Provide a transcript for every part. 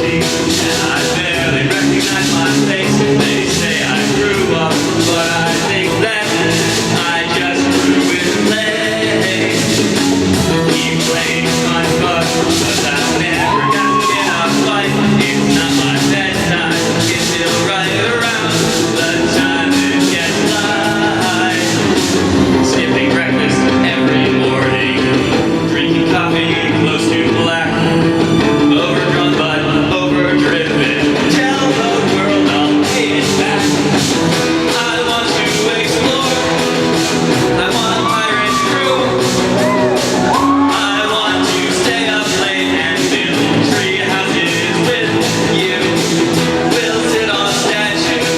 me, and I barely recognize my face. They say I grew up, but I think that I just grew in place. Keep playing my part, but I've never gotten enough fight. It's not my bedtime, it's still right around the time it gets light. Skipping breakfast every morning, drinking coffee close to black, overdrawn but overdriven. Tell the world I'll pay it back. I want to explore, I want a pirate crew. I want to stay up late and build tree houses with you. We'll sit on statues,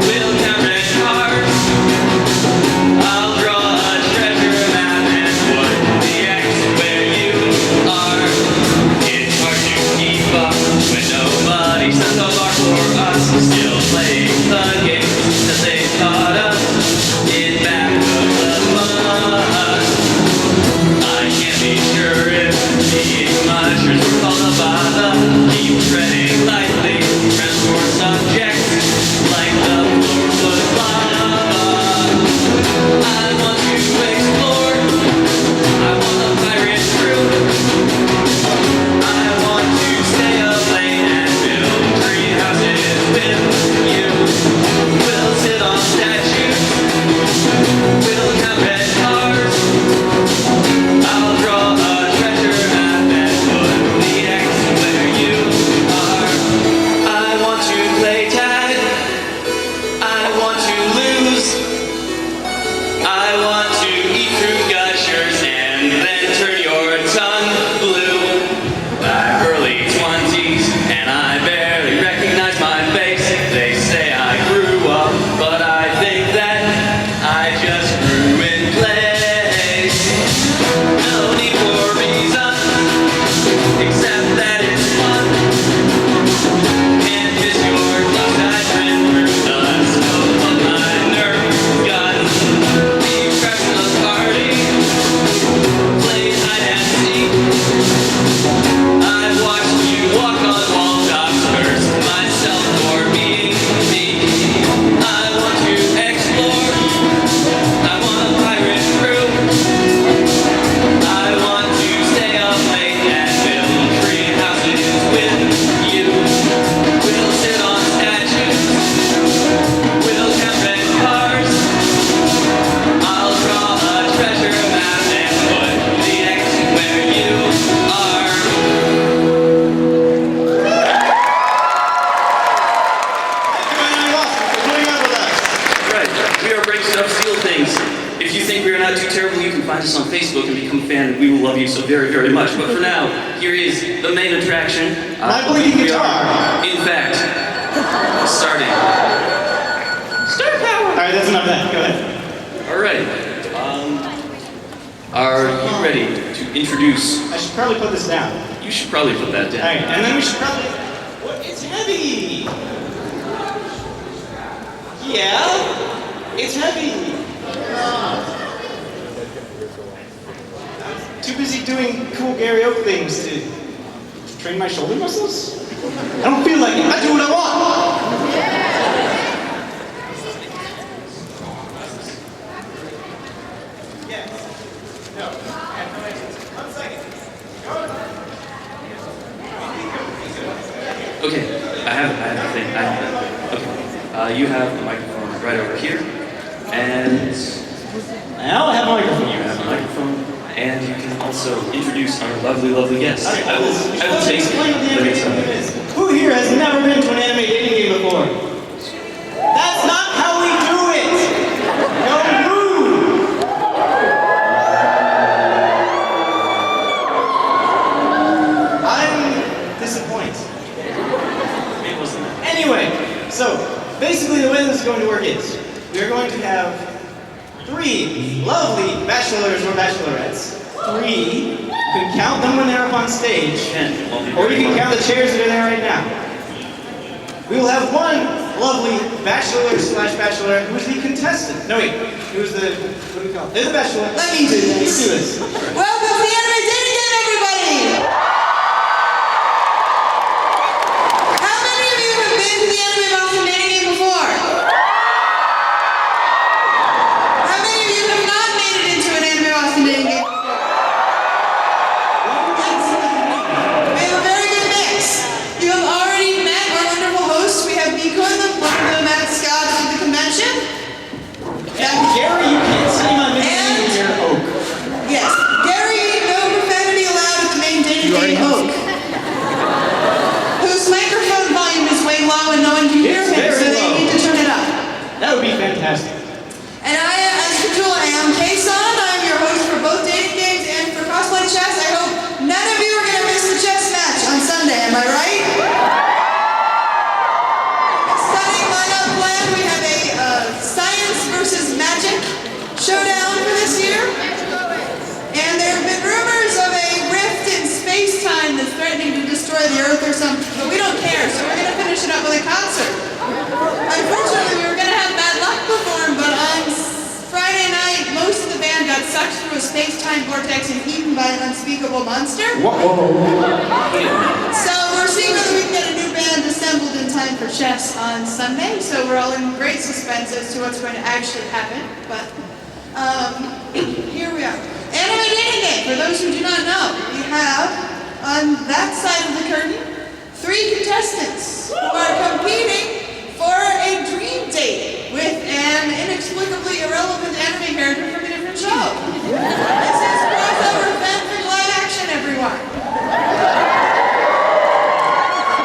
we'll count red cars. I'll draw a treasure map and put the X where you are. It's hard to keep up when nobody sets a bar for us. Still playing the games that they taught us in back of the bus. I can't be sure if being mushrooms were called a bother. Keep treading lightly, transport subjects like the floor was lava. I want to explore, I want a pirate crew. I want to stay up late and build tree houses with you. We'll sit on statues, we'll count red cars. I'll draw a treasure map and put the X where you are. I want to play tag, I want to lose. I want to eat fruit gushers and then turn your tongue blue. I'm early 20s and I barely recognize my face. They say I grew up, but I think that I just grew in place. No need for reason, except that it's fun. Can't miss your class, I ran through the scope of my Nerf gun. We crashed the party, played hide and seek. I've watched you walk on wall tops, cursed myself for being me. I want to explore, I want a pirate crew. I want to stay up late and build tree houses with you. We'll sit on statues, we'll count red cars. I'll draw a treasure map and put the X where you are. Right, we are Break Stuff Seal Things. If you think we are not too terrible, you can find us on Facebook and become a fan, and we will love you so very, very much. But for now, here is the main attraction. My blinking We are, guitar. in fact, starting. Star power! Alright, that's enough of that. Go ahead. All right. Are you ready to introduce? I should probably put this down. You should probably put that down. Alright, and then we should probably... What? It's heavy! Yeah? It's heavy! I'm too busy doing cool Gary Oak things to train my shoulder muscles? I don't feel like it. I do what I want! Yes. No. 1 second. Okay. I have a thing. Okay. You have a microphone right over here, and Now I have a microphone. you have a microphone, and you can also introduce our lovely, lovely guest. I will take the guitar. Who here has never been to an anime dating game before? That's not how we do it! No move! I'm disappointed. It wasn't that. Anyway, so basically the way this is going to work is we are going to have 3 lovely bachelors or bachelorettes. 3. You can count them when they're up on stage. Or you can count the chairs that are there right now. We will have 1 lovely bachelor/bachelorette who is the contestant. No wait, who's the, what do we call it? They're the bachelor. Let me do this. Welcome to the Anime Dating Game, everybody! already have. Oak, whose microphone volume is way low and no one can hear It's him, very so they low. need to turn it up. That would be fantastic. And I, as usual, I am Kayson. I'm your host for both dating games and for Cosplay Chess. I hope none of you are going to miss the chess match on Sunday, am I right? Stunning lineup plan. We have a science versus magic showdown for this year. And there have been rumors of a rift in space-time that's threatening to destroy the Earth or something, but we don't care, so we're going to finish it up with a concert. Unfortunately, we were going to have bad luck perform, but on Friday night, most of the band got sucked through a space-time vortex and eaten by an unspeakable monster. So we're seeing whether we can get a new band assembled in time for chess on Sunday, so we're all in great suspense as to what's going to actually happen, but here we are. Anime Dating Game, for those who do not know, we have, on that side of the curtain, 3 contestants who are competing for a dream date with an inexplicably irrelevant anime character from a different show. This is crossover fanfic live action, everyone.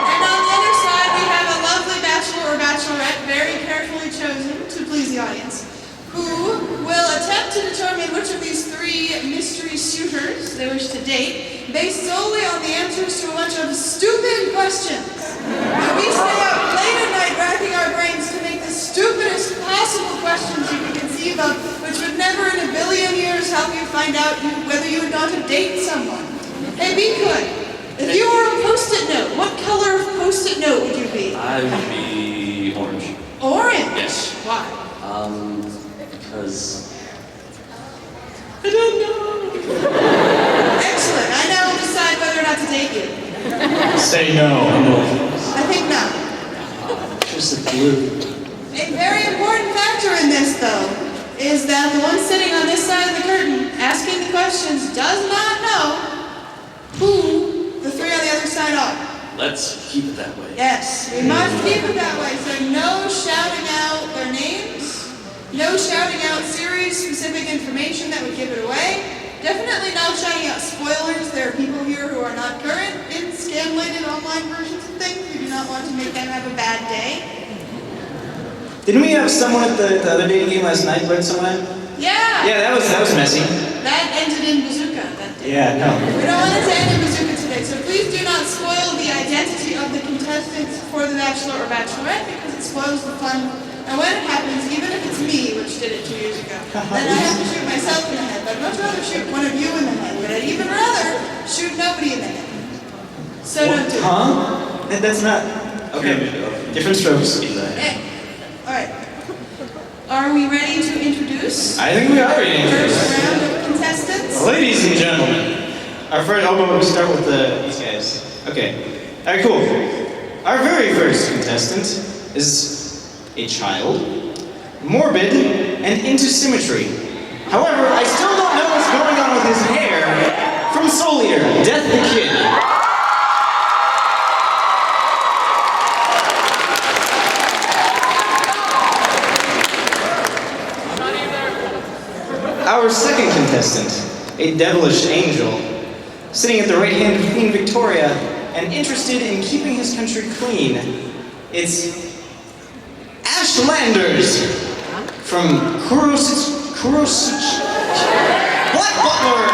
And on the other side, we have a lovely bachelor or bachelorette, very carefully chosen to please the audience, who will attempt to determine which of these 3 mystery suitors they wish to date based solely on the answers to a bunch of stupid questions. And we stay up late at night racking our brains to make the stupidest possible questions you can conceive of, which would never in a billion years help you find out whether you would want to date someone. Hey, be good. If you were a Post-it note, what color of Post-it note would you be? I would be orange. Orange? Yes. Why? Because I don't know. Excellent. I now will decide whether or not to date you. Say no. I think not. just a blue. A very important factor in this, though, is that the one sitting on this side of the curtain asking the questions does not know who the 3 on the other side are. Let's keep it that way. Yes, we must keep it that way. So no shouting out their names, no shouting out series-specific information that would give it away. Definitely not shouting out spoilers. There are people here who are not current in scan-lated online versions of things. We do not want to make them have a bad day. Didn't we have someone at the other dating game last night blurt someone in? Yeah. Yeah, that was messy. That ended in bazooka. That did. Yeah, no. We don't want it to end in bazooka today, so please do not spoil the identity of the contestants for the Bachelor or Bachelorette because it spoils the fun. And when it happens, even if it's me, which did it 2 years ago, then I have to shoot myself in the head. But I'd much rather shoot one of you in the head, but I'd even rather shoot nobody in the head. So don't do it. Huh? That's not... Okay, different strokes. Alright. Are we ready to introduce I think we are ready to the first introduce. round of contestants? Ladies and gentlemen, our first... Oh, but we'll start with these guys. Okay. Alright, cool. Our very first contestant is a child, morbid, and into symmetry. However, I still don't know what's going on with his hair. From Soul Eater, Death the Kid. Our second contestant, a devilish angel, sitting at the right hand of Queen Victoria and interested in keeping his country clean. It's Ash Landers from Kurosich Black Butler.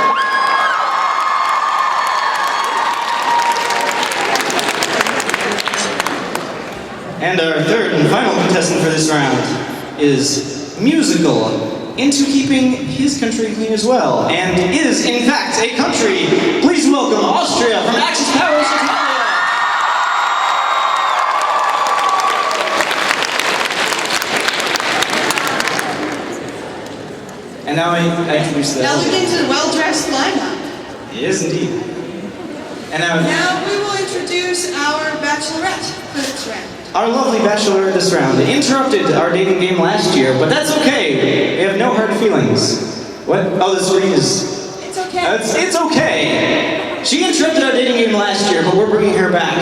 And our third and final contestant for this round is musical, into keeping his country clean as well, and is in fact a country. Please welcome Austria from Axis Powers Italia. And now I introduce the... Elegant and well-dressed lineup. Yes, indeed. And now Now we will introduce our bachelorette for this round. our lovely bachelor this round interrupted our dating game last year, but that's okay. We have no hard feelings. What? Oh, the screen is... It's okay. It's okay. She interrupted our dating game last year, but we're bringing her back.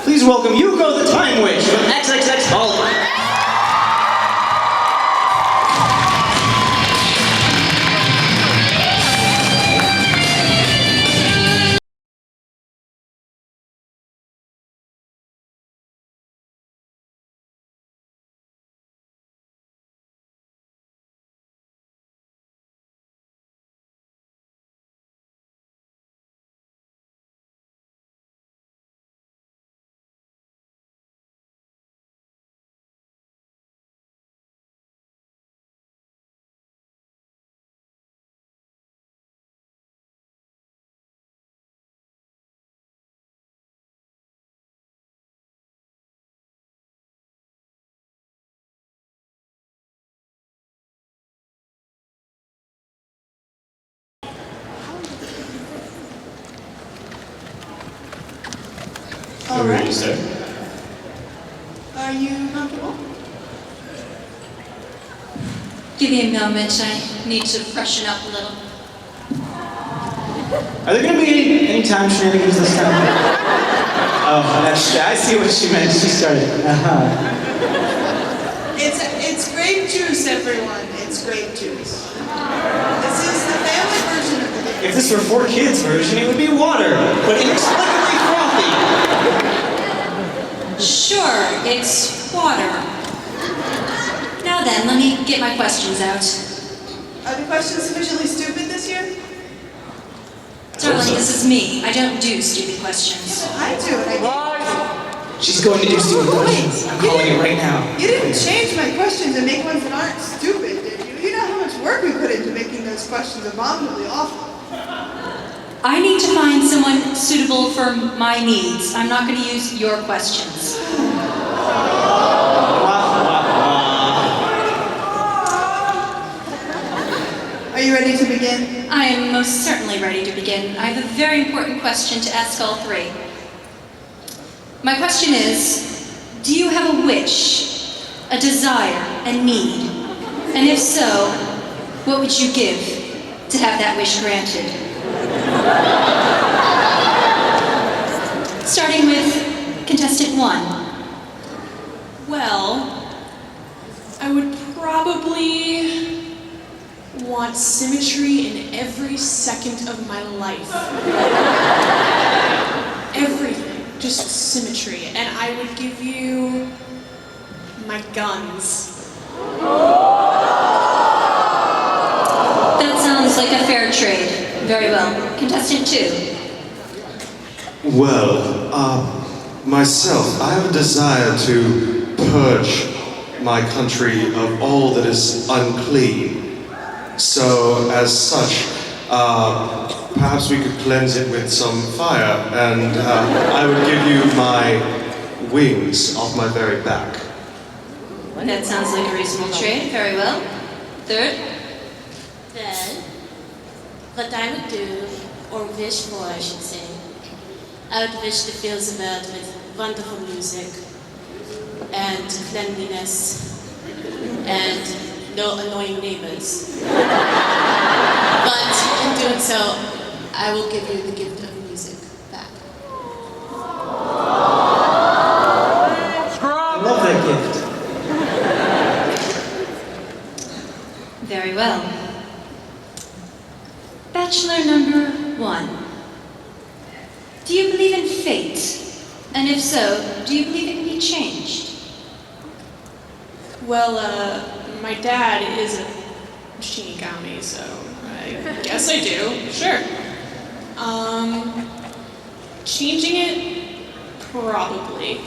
Please welcome Yuko the Time Witch from XXX Hollywood. All Over to you, right. sir. Are you comfortable? Give me a moment, I need to freshen up a little. Are there going to be any time shenanigans this time? Oh, I see what she meant. She started. It's grape juice, everyone. It's grape juice. This is the family version of the game. If this were 4 kids version, it would be water, but inexplicably frothy. Sure, it's water. Now then, let me get my questions out. Are the questions sufficiently stupid this year? Darling, this is me. I don't do stupid questions. I do it. She's going to do stupid questions. I'm calling it right now. You didn't change my questions and make ones that aren't stupid, did you? You know how much work we put into making those questions abominably awful. I need to find someone suitable for my needs. I'm not going to use your questions. Are you ready to begin? I am most certainly ready to begin. I have a very important question to ask all three. My question is, do you have a wish, a desire, a need? And if so, what would you give to have that wish granted? Starting with contestant 1. Well, I would probably want symmetry in every second of my life. Everything, just symmetry. And I would give you my guns. That sounds like a fair trade. Very well. Contestant 2. Well, myself, I have a desire to purge my country of all that is unclean. So, as such, perhaps we could cleanse it with some fire, and I would give you my wings off my very back. That sounds like a reasonable trade. Very well. Third. Then, what I would do, or wish for, I should say, I would wish to fill the world with wonderful music and cleanliness and no annoying neighbors. But in doing so, I will give you the gift of music back. I love that gift. Very well. Bachelor number 1. Do you believe in fate? And if so, do you believe it can be changed? Well, my dad is a Shinigami, so I guess I do. Sure. Changing it? Probably.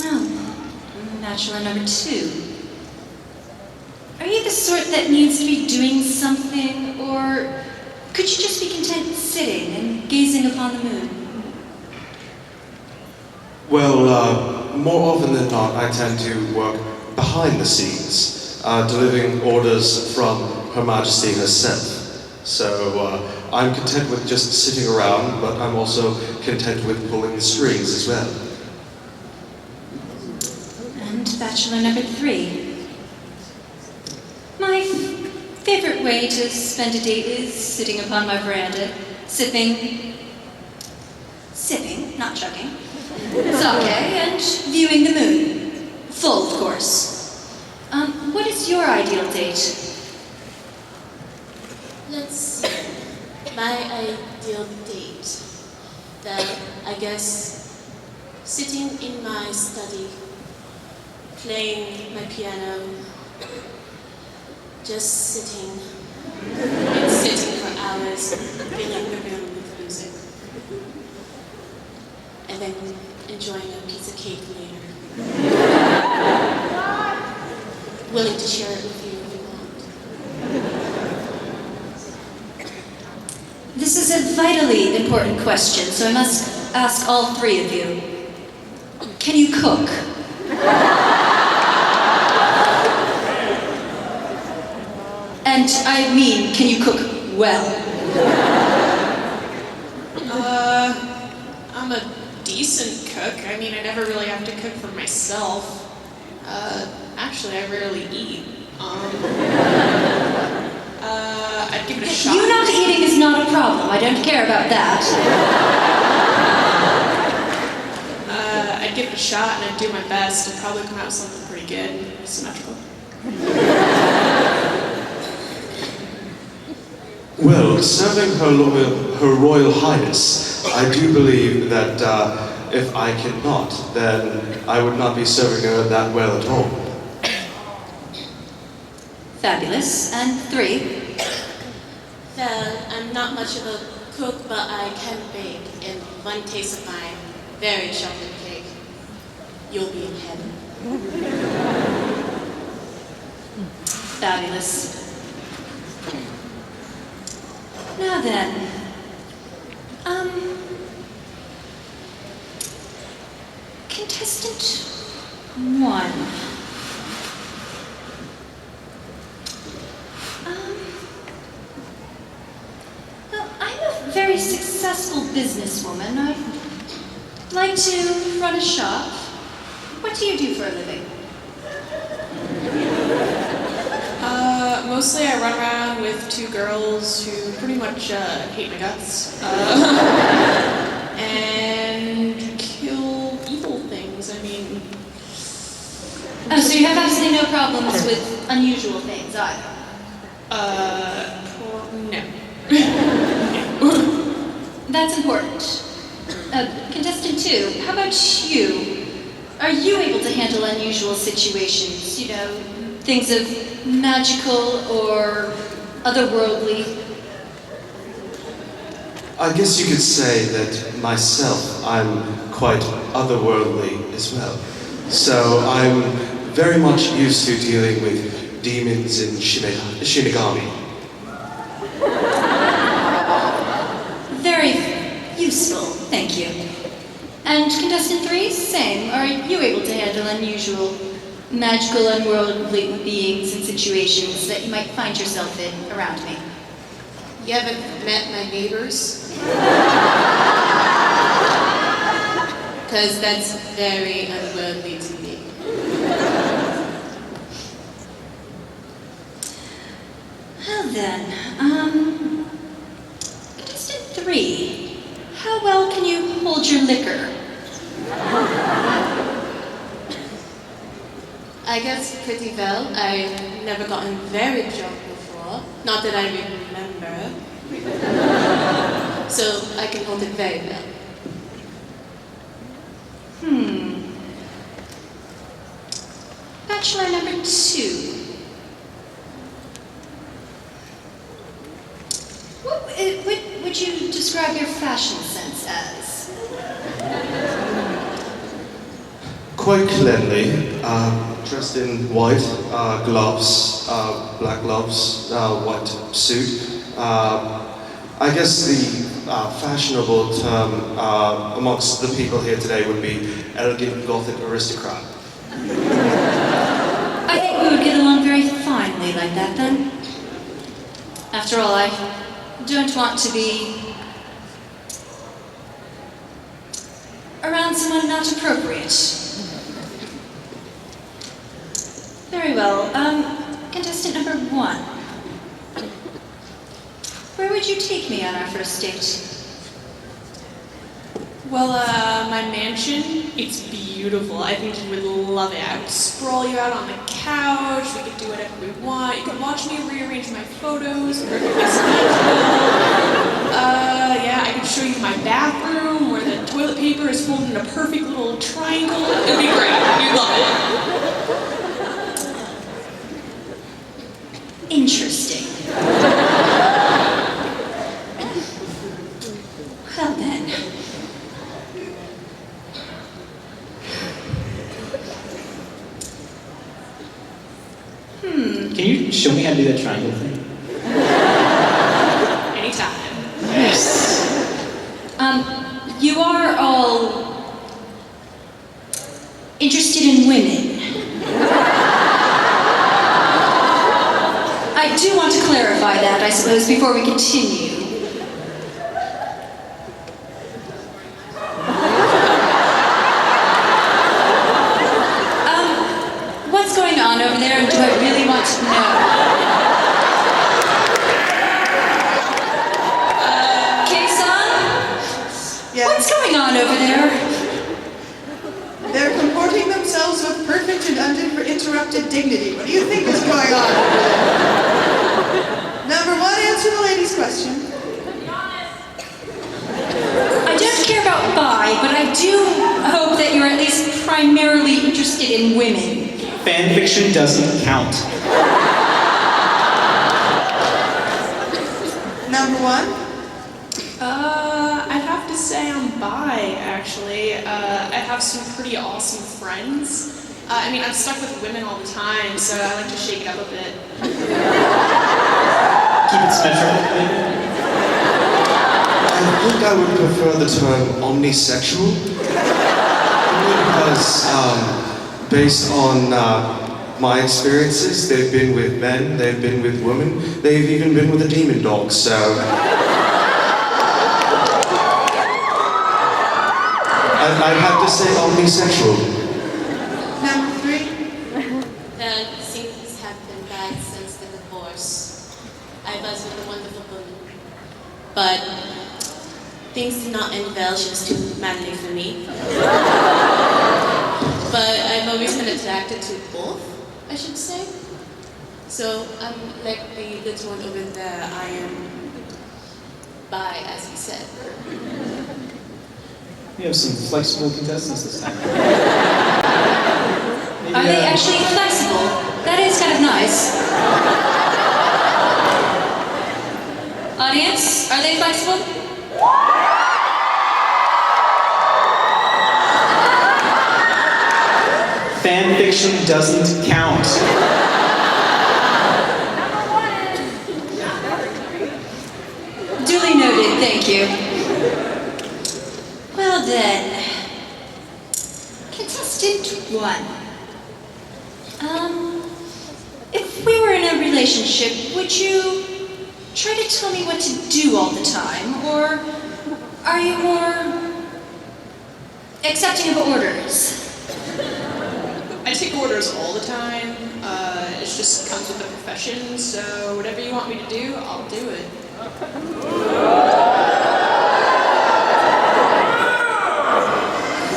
Oh, bachelor number 2. Are you the sort that needs to be doing something, or could you just be content sitting and gazing upon the moon? Well, more often than not, I tend to work behind the scenes, delivering orders from Her Majesty herself. So I'm content with just sitting around, but I'm also content with pulling the strings as well. And bachelor number 3. My favorite way to spend a date is sitting upon my veranda, sipping, not chugging, sake, and viewing the moon. Full, of course. What is your ideal date? Let's see. My ideal date. Well, I guess sitting in my study, playing my piano, just sitting and sitting for hours, filling the room with music, and then enjoying a piece of cake later. Willing to share it with you if you want. This is a vitally important question, so I must ask all 3 of you. Can you cook? And I mean, can you cook well? I'm a decent cook. I mean, I never really have to cook for myself. Actually, I rarely eat. I'd give it a shot. You not eating is not a problem. I don't care about that. I'd give it a shot and I'd do my best and probably come out with something pretty good, symmetrical. Well, serving Her Royal Highness, I do believe that if I cannot, then I would not be serving her that well at all. Fabulous. And 3. Well, I'm not much of a cook, but I can bake. And one taste of my very chocolate cake, you'll be in heaven. Fabulous. Now then, contestant 1. Well, I'm a very successful businesswoman. I'd like to run a shop. What do you do for a living? Mostly I run around with 2 girls who pretty much hate my guts. And kill evil things. I mean... Oh, so you have absolutely no problems with unusual things either? No. That's important. Contestant 2, how about you? Are you able to handle unusual situations? You know, things of magical or otherworldly? I guess you could say that myself, I'm quite otherworldly as well. So I'm very much used to dealing with demons and shinigami. Very useful, thank you. And contestant 3, same. Are you able to handle unusual, magical, unworldly beings and situations that you might find yourself in around me? You haven't met my neighbors? Because that's very unworldly to me. Well then, contestant 3, how well can you hold your liquor? I guess pretty well. I've never gotten very drunk before. Not that I remember. So I can hold it very well. Bachelor number 2. What would you describe your fashion sense as? Quite cleanly, dressed in white, gloves, black gloves, white suit. I guess the fashionable term amongst the people here today would be elegant Gothic aristocrat. I think we would get along very finely like that then. After all, I don't want to be around someone not appropriate. Very well. Contestant number 1. Where would you take me on our first date? Well, my mansion, it's beautiful. I think you would love it. I would sprawl you out on the couch. We could do whatever we want. You could watch me rearrange my photos. Perfectly scheduled. Yeah, I could show you my bathroom where the toilet paper is folded in a perfect little triangle. It'd be great. You'd love it. Interesting. Well then. Can you show me how to do that triangle thing? Anytime. Yes. You are all interested in women. I do want to clarify that, I suppose, before we continue. dating women? Fan fiction doesn't count. Number one. I'd have to say I'm bi, actually. I have some pretty awesome friends. I mean, I'm stuck with women all the time, so I like to shake it up a bit. Keep it symmetrical, maybe. I think I would prefer the term omnisexual. Only because, based on my experiences, they've been with men, they've been with women, they've even been with a demon dog, so... I'd have to say omnisexual. Number three. Things have been bad since the divorce. I was with a wonderful woman, but things did not end well. She was too manly for me. But I've always been attracted to both, I should say. So I'm like the little one over there. I am bi, as you said. We have some flexible contestants this time. Maybe, Are they actually flexible? That is kind of nice. Audience, are they flexible? Fan fiction doesn't count. Duly noted, thank you. Well then, contestant one. If we were in a relationship, would you try to tell me what to do all the time, or are you more accepting of orders? I take orders all the time. It just comes with the profession, so whatever you want me to do, I'll do it.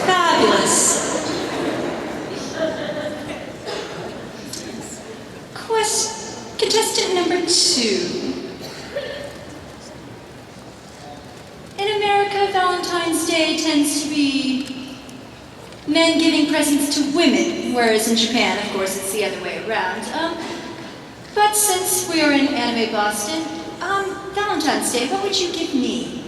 Fabulous. Contestant number two. In America, Valentine's Day tends to be men giving presents to women, whereas in Japan, of course, it's the other way around. But since we are in Anime Boston, Valentine's Day, what would you give me?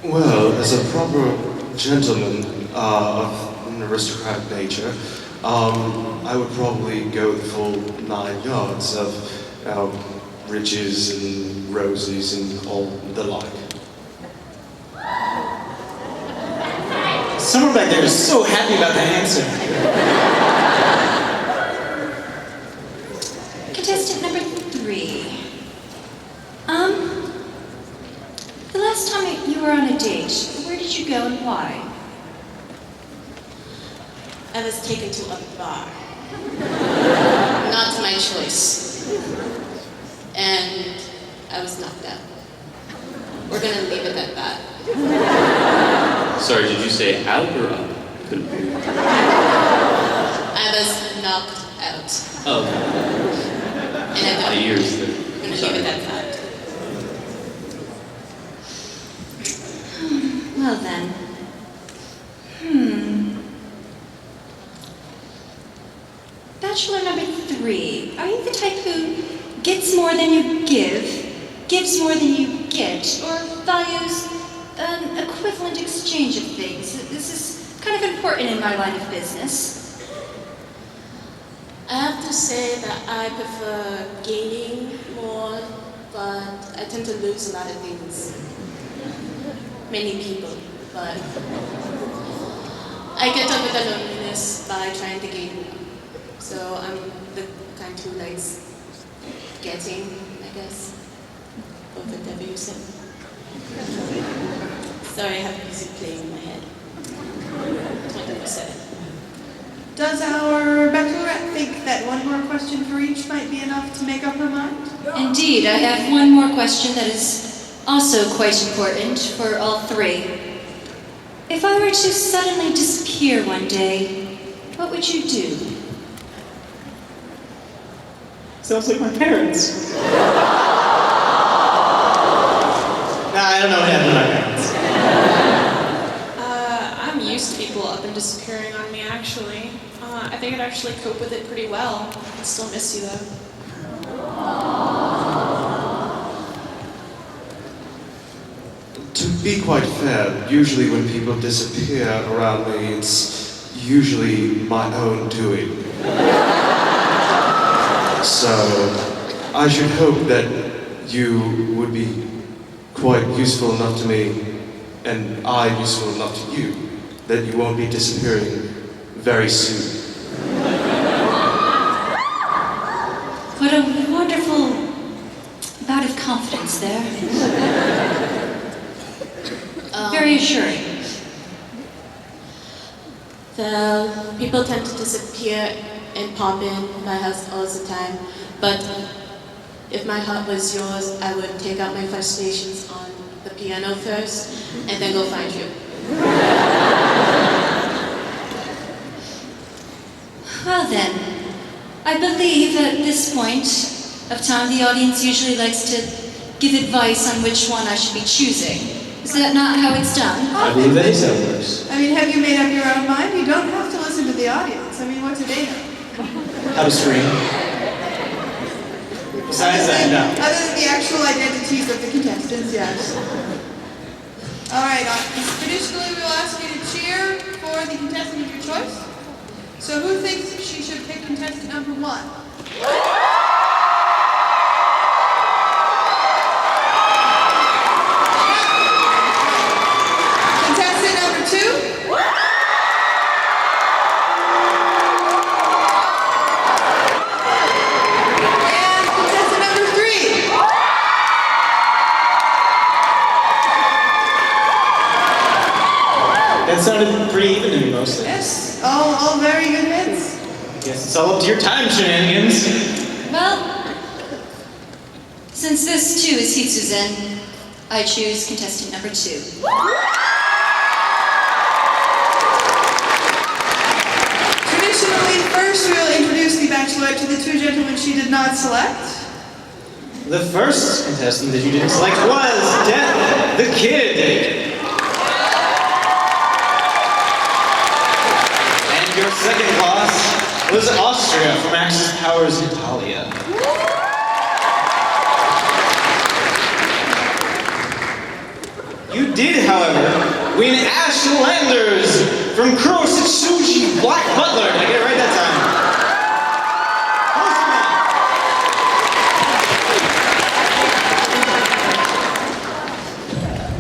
Well, as a proper gentleman of an aristocratic nature, I would probably go the full 9 yards of riches and roses and all the like. Someone back there is so happy about that answer. Contestant number three. The last time you were on a date, where did you go and why? I was taken to a bar. Not my choice. And I was knocked out. We're gonna leave it at that. Sorry, did you say out or up? Couldn't hear you. I was knocked out. Oh, And I my don't. ears there. We're gonna Sorry. leave it at that. Well then. Bachelor number three. Are you the type who gets more than you give, gives more than you get, or values an equivalent exchange of things? This is kind of important in my line of business. I have to say that I prefer gaining more, but I tend to lose a lot of things. Many people, but I get over the loneliness by trying to gain more. So I'm the kind who likes getting, I guess, or whatever you said. Sorry, I have music playing in my head. What did you say? Does our bachelorette think that one more question for each might be enough to make up her mind? Indeed, I have one more question that is also quite important for all three. If I were to suddenly disappear one day, what would you do? Sounds like my parents. Nah, I don't know what happened to my parents. I'm used to people up and disappearing on me, actually. I think I'd actually cope with it pretty well. I still miss you, though. To be quite fair, usually when people disappear around me, it's usually my own doing. So, I should hope that you would be quite useful enough to me, and I useful enough to you, that you won't be disappearing very soon. What a wonderful bout of confidence there. Very assuring. Well, people tend to disappear and pop in my house all the time, but if my heart was yours, I would take out my frustrations on the piano first, and then go find you. Well then, I believe at this point of time the audience usually likes to give advice on which one I should be choosing. Is that not how it's done? I believe that is how it works. I mean, have you made up your own mind? You don't have to listen to the audience. I mean, what do they know? How to scream. Besides that, no. Other than the actual identities of the contestants, yes. All right, traditionally we will ask you to cheer for the contestant of your choice. So who thinks she should pick contestant number 1? Contestant number 2? And contestant number 3? That sounded pretty even to me mostly. Yes, all very good hits. I guess it's all up to your time, shenanigans. Well, since this too is Hitsuzen, I choose contestant number 2. Traditionally, first we'll introduce the bachelorette to the 2 gentlemen she did not select. The first contestant that you didn't select was Death the Kid. And your second loss was Austria from Axis Powers Italia. You did, however, win Ash Landers from Kurosatsuji Black Butler. Did I get it right that time?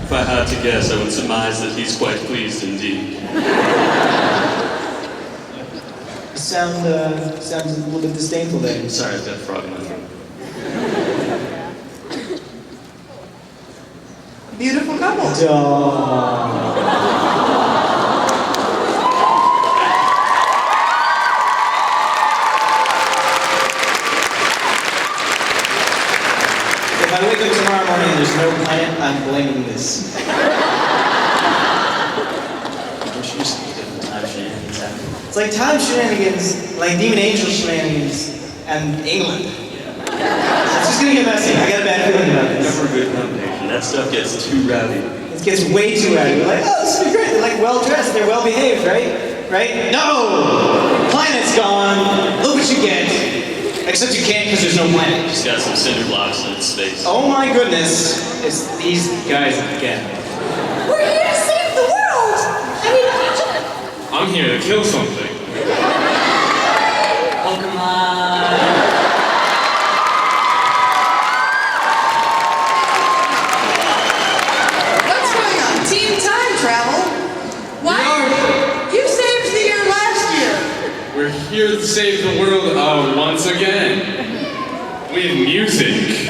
If I had to guess, I would surmise that he's quite pleased indeed. Sounds a little bit disdainful there. Sorry, I've got a frog in my throat. Beautiful couple. If I wake up tomorrow morning and there's no planet, I'm blaming this. Which used to be different time shenanigans happen. It's like time shenanigans, like Demon Angel shenanigans, and England. It's just gonna get messy. I got a bad feeling about this. Never a good combination. That stuff gets too rowdy. It gets way too rowdy. We're like, oh, this will be great. They're like well dressed, they're well behaved, right? Right? No! Planet's gone. Look what you get. Except you can't because there's no planet. Just got some cinder blocks in its space. Oh my goodness. It's these guys again. We're here to save the world! I mean, I'm here to kill something. what's going on? Team time travel? Why? You saved the year last year. We're here to save the world once again. We have music.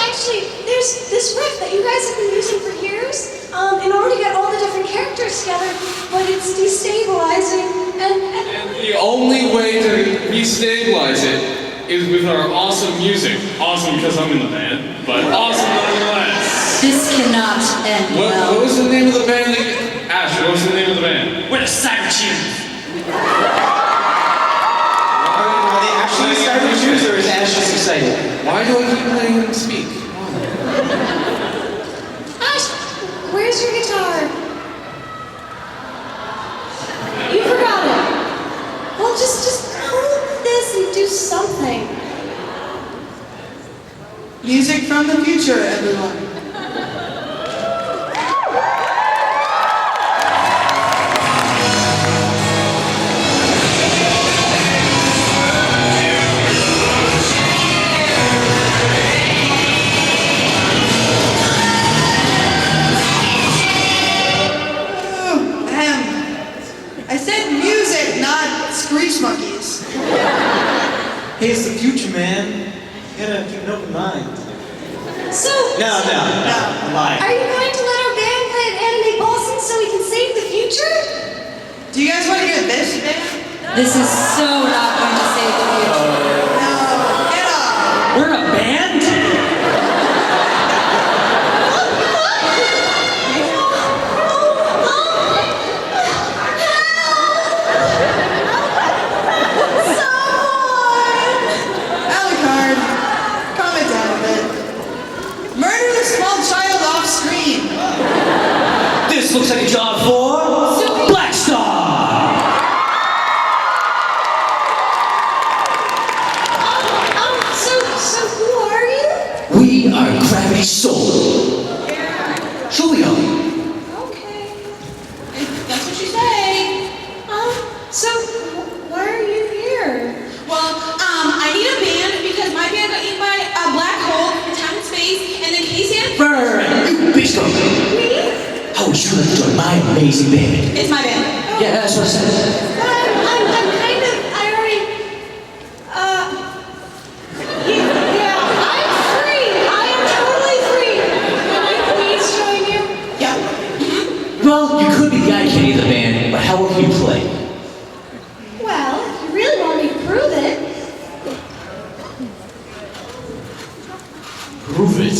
Actually, there's this riff that you guys have been using for years in order to get all the different characters together, but it's destabilizing and And the only way to restabilize it is with our awesome music. Awesome because I'm in the band, but awesome nonetheless. This cannot end What well. was the name of the band again? Ash, what was the name of the band? We're the Cyber Cheers. Are they actually cyber Jews or is Ash just excited? Why do I keep letting him speak? Ash, where's your guitar? Music from the future, everyone. I said music, not screech monkeys. Hey, it's the future, man. You gotta keep an open mind. So, No, I'm lying. are you going to let our band play at Anime Boston so we can save the future? Do you guys want to hear this band? This is so not going to save the future. No, get off. We're a band? Alucard, calm it down a bit. Murder the small child off screen. This looks like a job for Black Star. So who are you? We are Gravity Soul. Julio. Okay. That's what you say. So why are you here? Well, I need a band because my band got eaten by a black hole in time and space, and then Casey and Right. You bitch dog. Me? How would you like to join my amazing band? it's my band. Yeah, that's what I said. But I'm kind of, I already, yeah, I'm free. I am totally free. Can I please join you? Yeah. Well, you could be the eye candy of the band, but how well can you play? Well, if you really want me to prove it. Prove it.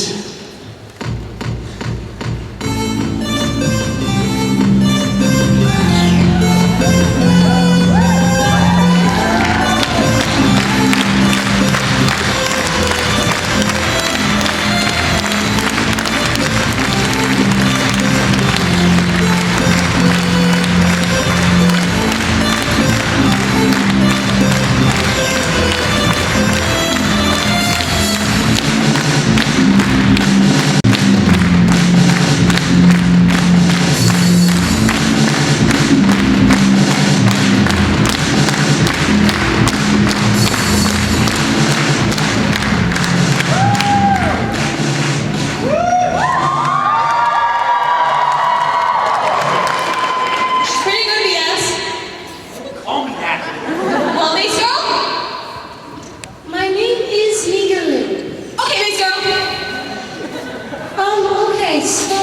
She's pretty good, BS. Call me that. Well, Mace Girl? My name is Megalyn. Okay, Mace Girl. Okay, so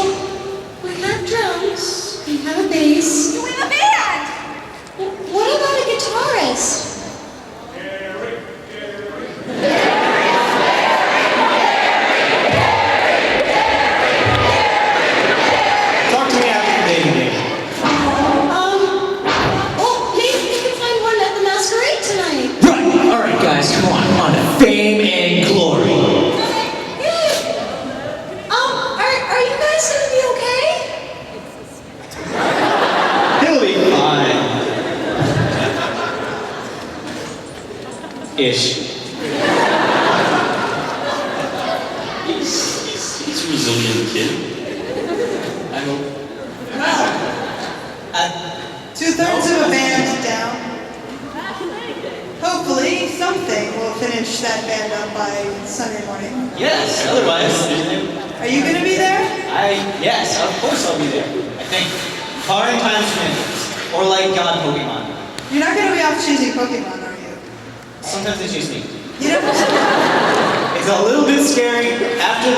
we have drums, we have a bass. You in a band! What about a guitarist? Talk to me after the baby day. Well, maybe we can find one at the masquerade tonight. Right. All right, guys, come on to fame and glory. Are you guys gonna be okay? He'll be fine. Ish. He's a resilient kid. I hope. Two-thirds of a band down. Hopefully, something will finish that band up by Sunday morning. Yes, otherwise, Are you gonna be there? yes, of course I'll be there. I think. Barring time shenanigans. Or like God Pokemon. You're not gonna be off choosing Pokemon, are you? Sometimes they choose me. You know, It's a little bit scary. After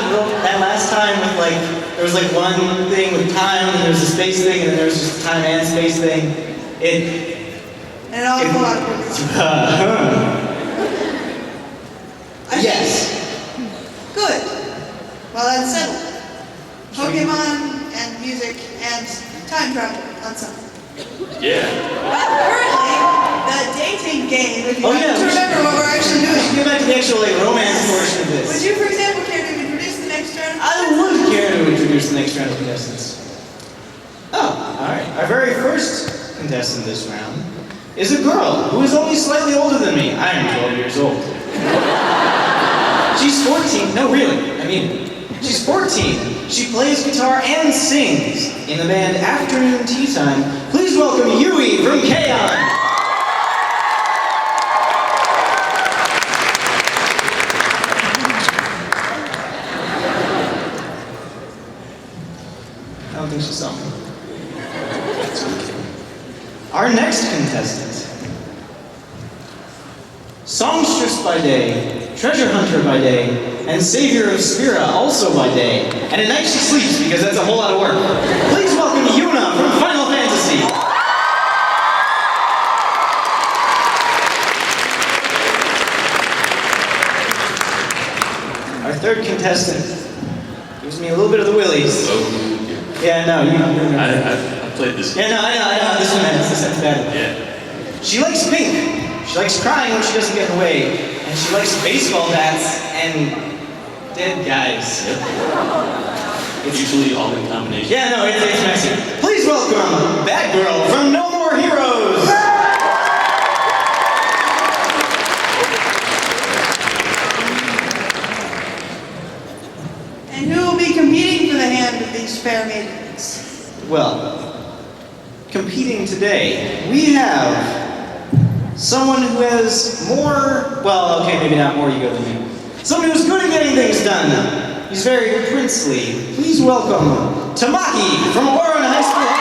that last time with like, there was like one thing with time, and there was a space thing, and then there was just a time and space thing. and an awful lot of Pokemon. I think- Yes. Good. Well, that's settled. Pokemon and music and time travel on something. Yeah. But currently, the dating game, if you Oh, happen yeah, to we should- remember what we're actually Let's doing. get back to the actual like romance portion of Would this. you, for example, care to introduce the next round? I would care to introduce the next round of contestants. Oh, alright. Our very first contestant this round is a girl who is only slightly older than me. I am 12 years old. She's 14 No, really. I mean, she's 14. She plays guitar and sings in the band Afternoon Tea Time. Please welcome Yui from K-On! I don't think she saw me. Our next contestant. Songstress by day, treasure hunter by day, and savior of Spira also by day. And at night she sleeps because that's a whole lot of work. Please welcome Yuna from Final Fantasy. Our third contestant gives me a little bit of the willies. Oh, Yeah, no, you know. I played this. Yeah, no, I know. This one's bad. Yeah. She likes pink. She likes crying when she doesn't get her way. And she likes baseball bats and dead guys. It's usually all in combination. Yeah, no, it's messy. Please welcome Batgirl from No More Heroes. And who will be competing for the hand of these fair maidens? Well, competing today, we have someone who has more, well, okay, maybe not more ego than me. Someone who's good at getting things done. He's very princely. Please welcome Tamaki from Warren High School.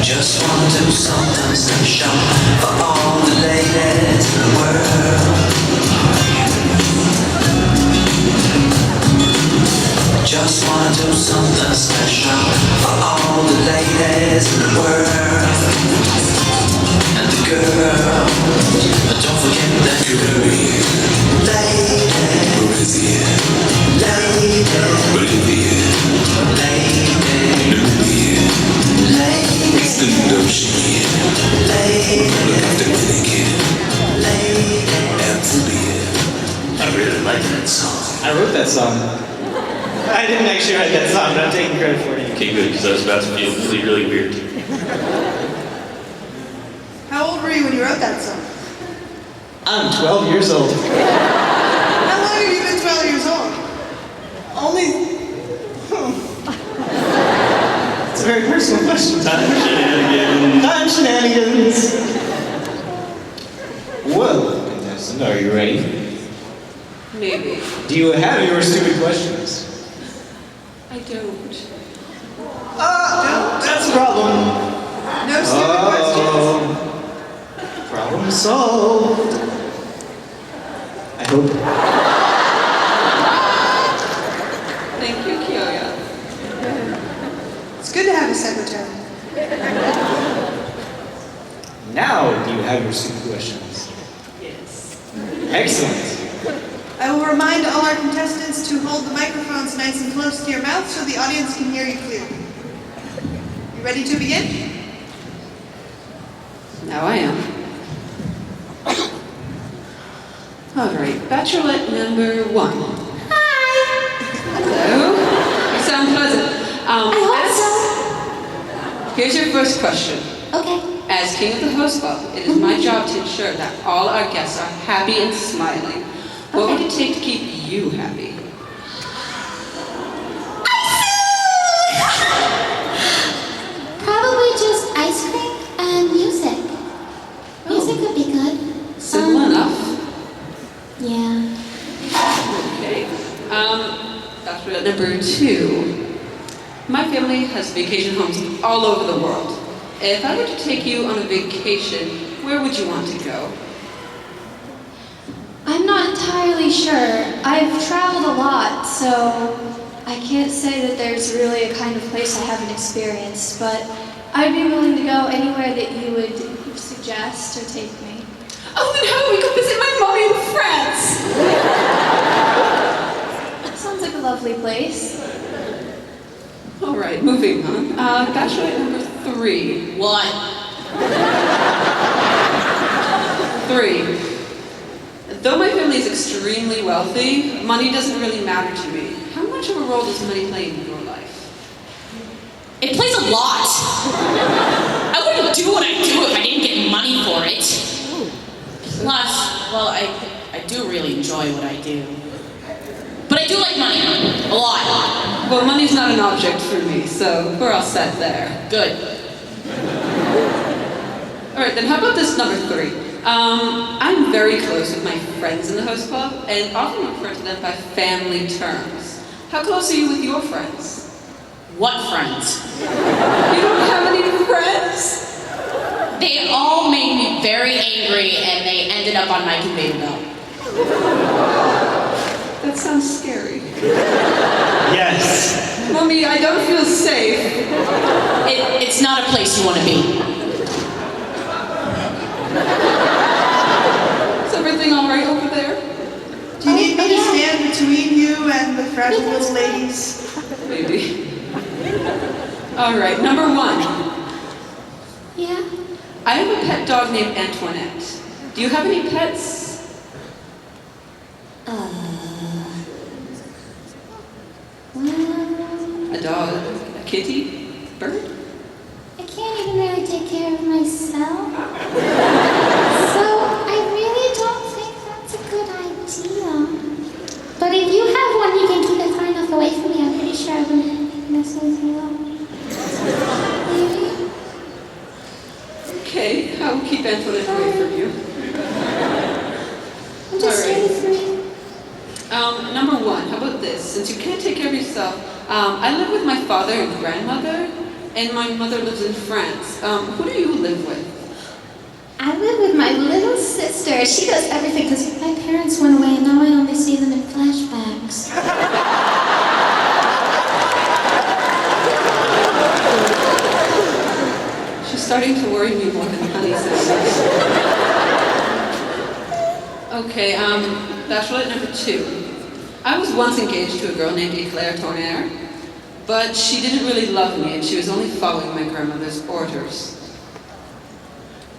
Just wanna do something special for all the ladies in the world. Just wanna do something special for all the ladies in the world. And the girls, but don't forget that girl. Lady, Parisian. Lady, Bolivian. Lady, Nubian. Lady, Eastern Ocean. Lady, Dominican. Lady, Amphibian. I really like that song. I wrote that song. I didn't actually write that song, but I'm taking credit for it. Okay, good, because I was about to feel really, really weird. How old were you when you wrote that song? I'm 12 years old. How long have you been 12 years old? It's a very personal question. Time shenanigans. Time shenanigans. Well, contestant, are you ready? Maybe. Do you have your stupid questions? I don't. That's a problem. No stupid questions. Problem solved. I hope. Thank you, Kyoya. It's good to have a secretary. Now, do you have your stupid questions? Yes. Excellent. I will remind all our contestants to hold the microphones nice and close to your mouth so the audience can hear you clearly. You ready to begin? Now I am. All right, bachelorette number 1. Hi! Hello. You sound pleasant. Here's your first question. Okay. As king of the host club, it is my job to ensure that all our guests are happy and smiling. What would it take to keep you happy? Probably just ice cream and music. Music would be good. Simple enough. Yeah. Okay. Bachelorette number 2. My family has vacation homes all over the world. If I were to take you on a vacation, where would you want to go? I'm not entirely sure. I've traveled a lot, so I can't say that there's really a kind of place I haven't experienced, but I'd be willing to go anywhere that you would suggest or take me. Oh, then how about we go visit my mommy in France? That sounds like a lovely place. All right, moving on. Bachelorette number 3. What? 3. Though my family is extremely wealthy, money doesn't really matter to me. How much of a role does money play in your life? It plays a lot. I wouldn't do what I do if I didn't get money for it. Plus, well, I do really enjoy what I do. But I do like money. A lot. Well, money's not an object for me, so we're all set there. Good. All right, then how about this number 3? I'm very close with my friends in the host club, and often refer to them by family terms. How close are you with your friends? What friends? You don't have any friends? They all made me very angry and they ended up on my conveyor belt. That sounds scary. Yes. Mommy, I don't feel safe. It's not a place you want to be. Is everything all right over there? Do you need me to stand between you and the fragile little ladies? Maybe. All right, number 1. Yeah. I have a pet dog named Antoinette. Do you have any pets? Well, A dog, a kitty, bird? I can't even really take care of myself. So I really don't think that's a good idea. But if you have one, you can keep it far enough away from me. I'm pretty sure I wouldn't mess with you. Maybe? Okay, I will keep Antoinette away from you. I'm just All right. really free. Number 1, how about this? Since you can't take care of yourself, I live with my father and grandmother, and my mother lives in France. Who do you live with? I live with my little sister. She does everything because my parents went away and now I only see them in flashbacks. She's starting to worry me more than Honey sisters. Okay, bachelorette number 2. I was once engaged to a girl named Eclair Tournaire, but she didn't really love me and she was only following my grandmother's orders.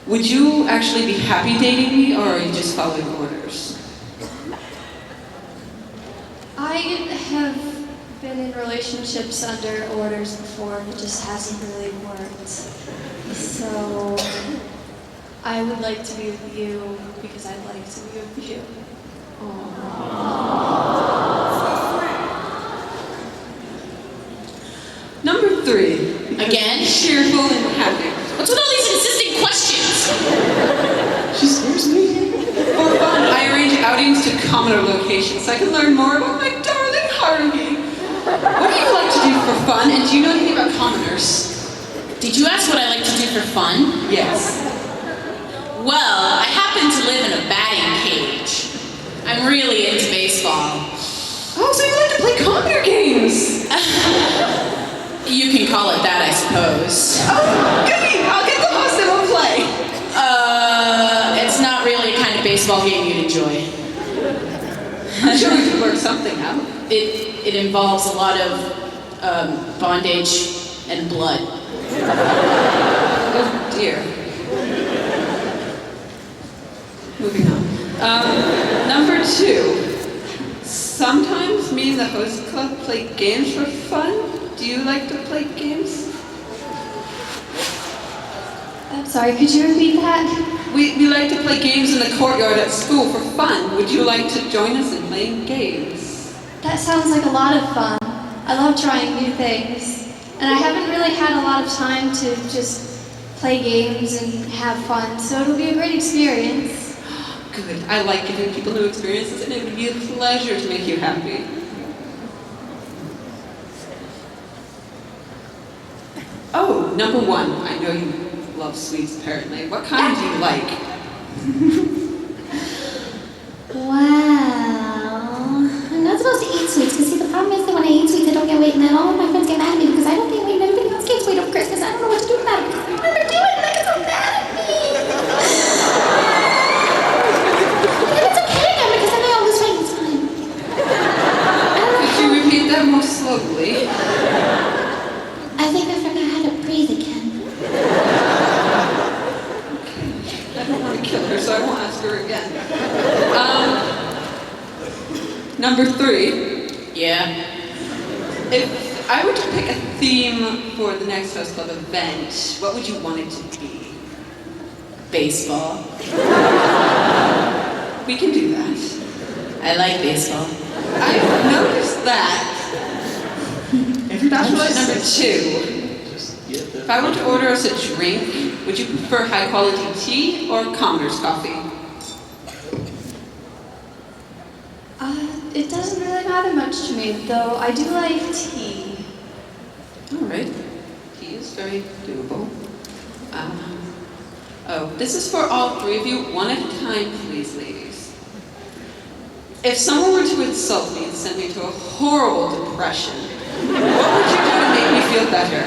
Would you actually be happy dating me, or are you just following orders? I have been in relationships under orders before, and it just hasn't really worked. So I would like to be with you because I'd like to be with you. Number 3. Again? Cheerful and happy. What's with all these insistent questions? She scares me. For fun, I arrange outings to commoner locations so I can learn more about my darling Harvey. What do you like to do for fun, and do you know anything about commoners? Did you ask what I like to do for fun? Yes. Well, I happen to live in a batting cage. I'm really into baseball. Oh, so you like to play commoner games? You can call it that, I suppose. Oh, goody! I'll get the host and we'll play. It's not really a kind of baseball game you'd enjoy. I'm sure we could work something out. It involves a lot of bondage and blood. Oh dear. Moving on. Number 2. Sometimes me and the host club play games for fun. Do you like to play games? I'm sorry, could you repeat that? We like to play games in the courtyard at school for fun. Would you like to join us in playing games? That sounds like a lot of fun. I love trying new things. And I haven't really had a lot of time to just play games and have fun, so it'll be a great experience. Good. I like giving people new experiences, and it would be a pleasure to make you happy. Oh, number 1. I know you love sweets, apparently. What kind do you like? Wow. I'm not supposed to eat sweets, because see, the problem is that when I eat sweets, I don't get weight, and then all of my friends get mad at me because I don't gain weight, and everybody else gains weight over Christmas. I don't know what to do about it, because I never do it, and they get so mad at me. And it's okay then, because then I always weight, it's fine. I don't know Could you repeat that more slowly? I think I forgot how to breathe again. I don't want to kill her, so I won't ask her again. Number 3. Yeah. If I were to pick a theme for the next Host Club event, what would you want it to be? Baseball. We can do that. I like baseball. I've noticed that. Bachelorette number 2. If I were to order us a drink, would you prefer high quality tea or commoner's coffee? It doesn't really matter much to me, though I do like tea. Alright. Tea is very doable. This is for all 3 of you. One at a time, please, ladies. If someone were to insult me and send me to a horrible depression, what would you do to make me feel better?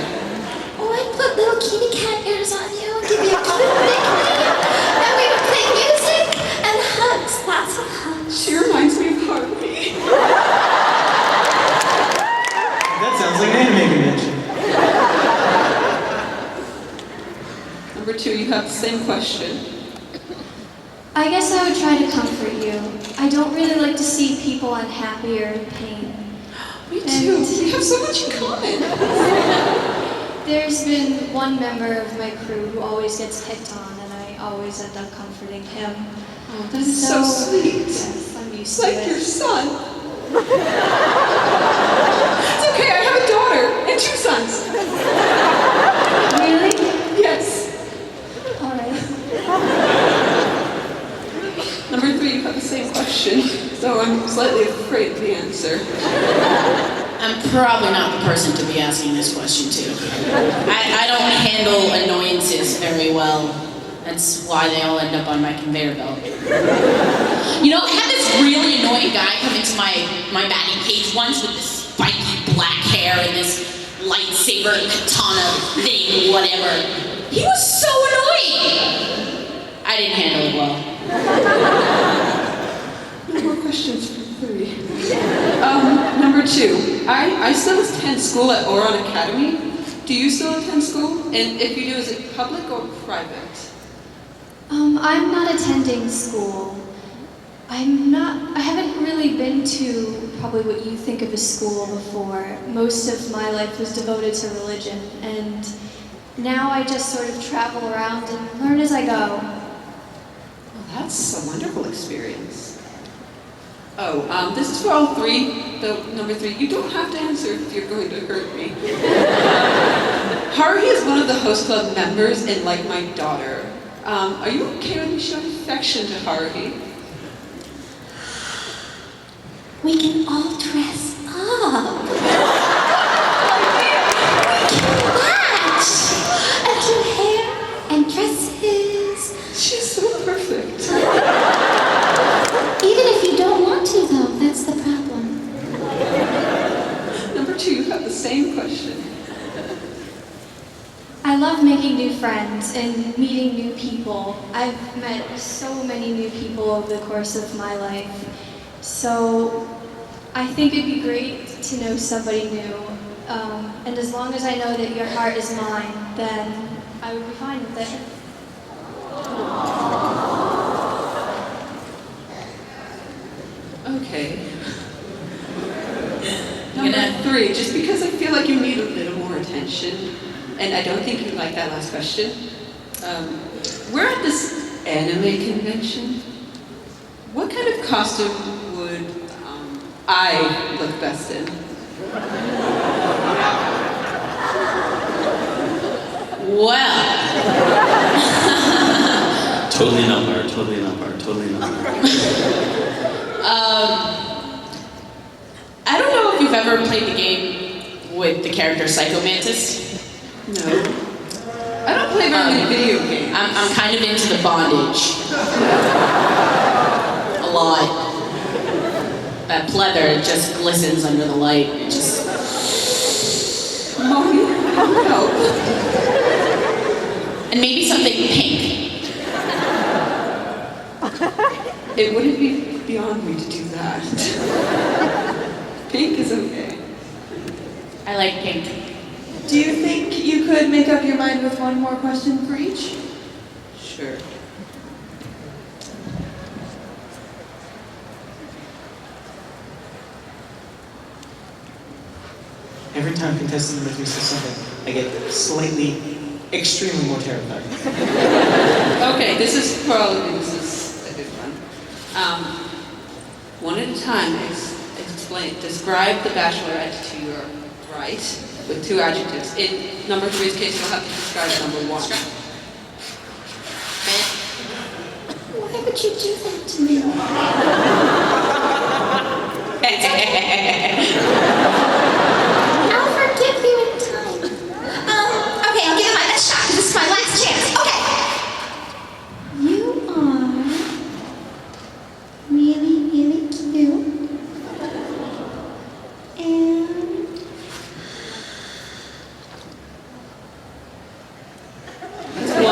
Oh, I'd put little kitty cat ears on you and give you a cute nickname. And we would play music and hugs, lots of hugs. She reminds me of Harvey. That sounds like an anime convention. Number 2, you have the same question. I guess I would try to comfort you. I don't really like to see people unhappy or in pain. Me too. We have so much in common. There's been one member of my crew who always gets picked on, and I always end up comforting him. Oh, that is so sweet. Yes, I'm used It's to like it. your son. It's okay, I have a daughter and 2 sons. Really? Yes. All right. Number 3, you have the same question, so I'm slightly afraid of the answer. I'm probably not the person to be asking this question to. I don't handle annoyances very well. That's why they all end up on my conveyor belt. You know, I had this really annoying guy come into my batting cage once with this spiky black hair and this lightsaber katana thing, whatever. He was so annoying! I didn't handle it well. No more questions for 3. Number 2, I still attend school at Oron Academy. Do you still attend school? And if you do, is it public or private? I'm not attending school. I haven't really been to probably what you think of as school before. Most of my life was devoted to religion, and now I just sort of travel around and learn as I go. Well, that's a wonderful experience. This is for all 3, though number 3, you don't have to answer if you're going to hurt me. Haruhi is one of the Host Club members and like my daughter. Are you okay with me showing affection to Haruhi? We can all dress up. We can match. And do hair and dresses. She's so perfect. Even if you don't want to, though, that's the problem. Number 2, you have the same question. I love making new friends and meeting new people. I've met so many new people over the course of my life. So I think it'd be great to know somebody new. And as long as I know that your heart is mine, then I would be fine with it. Okay. Number 3, just because I feel like you need a little more attention, and I don't think you like that last question. We're at this anime convention. What kind of costume would I look best in? Well. Totally not part, totally not part, totally not part. I don't know if you've ever played the game with the character Psycho Mantis. No. I don't play very many video games. I'm kind of into the bondage. A lot. That pleather just glistens under the light. It just... Mommy, help. And maybe something pink. It wouldn't be beyond me to do that. Pink is okay. I like pink. Do you think you could make up your mind with one more question for each? Sure. every time contestant number 3 says something, I get slightly, extremely more terrified. Okay, this is a good one. One at a time, describe the bachelorette to your right with 2 adjectives. In number 3's case, you'll have to describe number 1. Why would you do that to me? I'll forgive you in time. Okay, I'll give it my best shot because this is my last chance. Okay. You are really, really cute. And That's 1.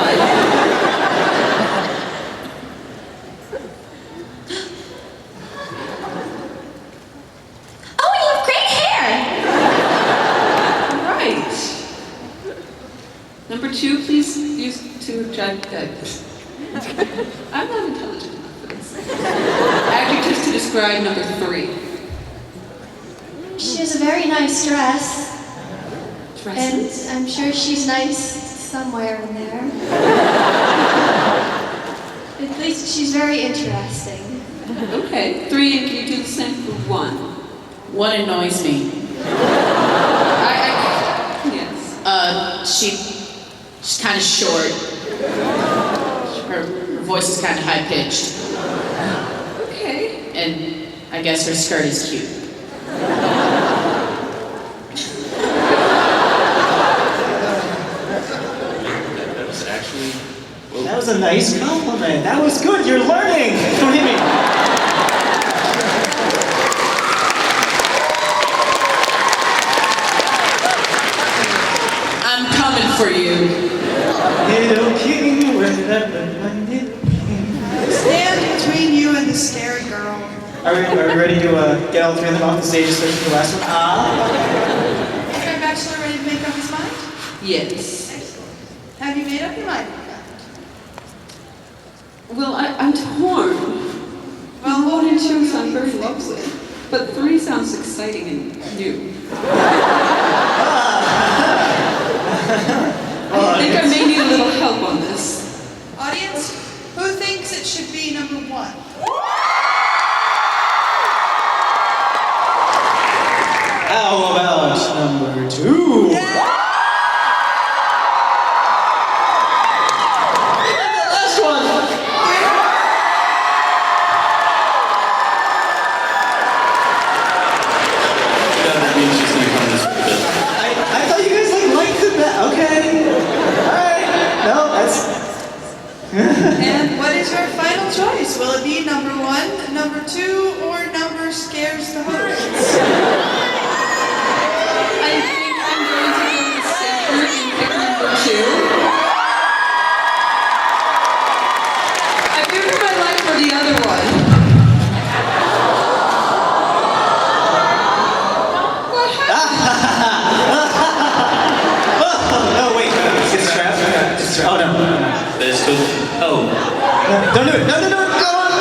oh, you have great hair. Right. Number 2, please use 2 adjectives. I'm not intelligent enough for this. Adjectives to describe number 3. She has a very nice dress. Dresses? And I'm sure she's nice somewhere in there. At least she's very interesting. Okay. 3, and can you do the same for 1? What annoys me? Yes. She's kind of short. Her voice is kind of high pitched, Okay. and I guess her skirt is cute. That was actually. That was a nice compliment. That was good. You're learning. Don't hit me. I'm coming for you. Little king, wherever my little king. Stand between you and the scary girl. Are we ready to get all 3 of them off the stage, especially for the last one? Is our bachelor ready to make up his mind? Yes. Have you made up your mind? Well, I'm torn. Well, 1 and 2 sound very lovely, but 3 sounds exciting and new. I think I may need a little help on this. Audience, who thinks it should be number 1? How about number 2? Last one. That means she's gonna come this way. I thought you guys liked the okay. Alright. No, that's And what is your final choice? Will it be number 1, number 2, or number scares the hosts? I think I'm going to go with safer and pick number 2. I've given my life for the other one. What happened? oh wait, it's strapped. Oh no. There's still. Oh. Don't do it. No, go on.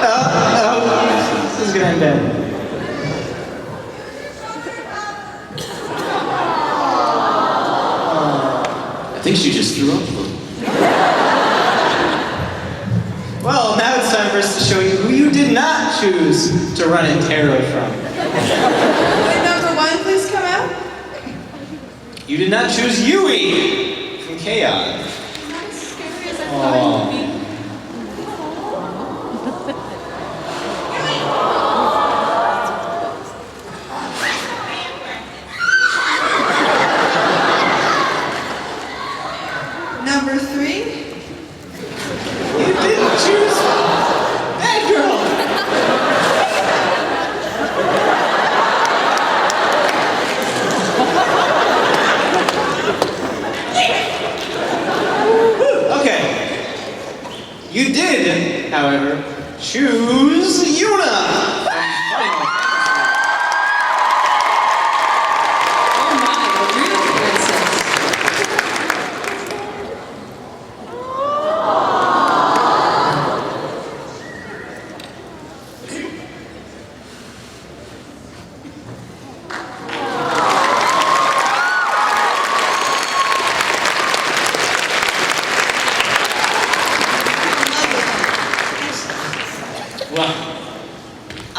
Oh. This is gonna end bad. I think she just threw up a little. Well, now it's time for us to show you who you did not choose to run in terror from. Would number 1 please come out? You did not choose Yui from K-On! Not as scary as I Aw. thought it would be. Number 3? You didn't choose that girl! Okay.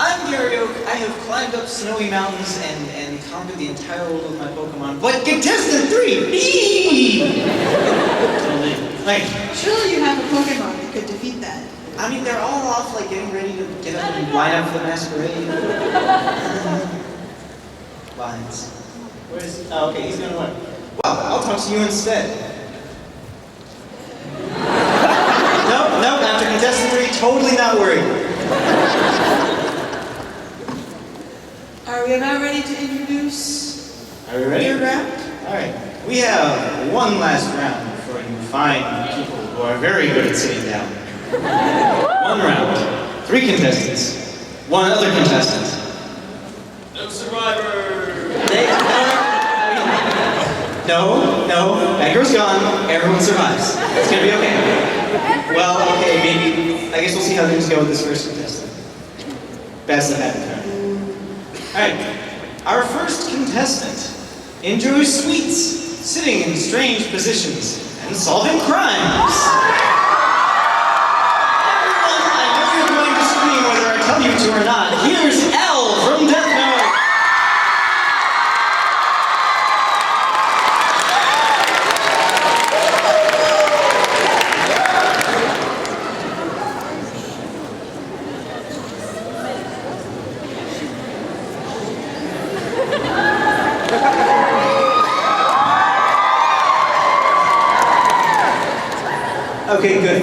I'm Gary Oak. I have climbed up snowy mountains and conquered the entire world with my Pokemon. But contestant 3, me! Like, Surely you have a Pokemon that could defeat that. I mean, they're all off, like, getting ready to get up and line up for the masquerade. Lines. Where's... Oh, okay, he's gonna win. Well, I'll talk to you instead. Nope, after contestant 3, totally not worried. Are we about ready to introduce Are we ready? your round? Alright, we have one last round for you fine people who are very good at sitting down. One round, 3 contestants, 1 other contestant. No survivor. No, that girl's gone, everyone survives. It's gonna be okay. Well, okay, maybe, I guess we'll see how things go with this first contestant. Best that happened. Alright, our first contestant enjoys sweets, sitting in strange positions, and solving crimes. Everyone, I know you're going to scream whether I tell you to or not. Here's Elle from Death Note. Okay, good.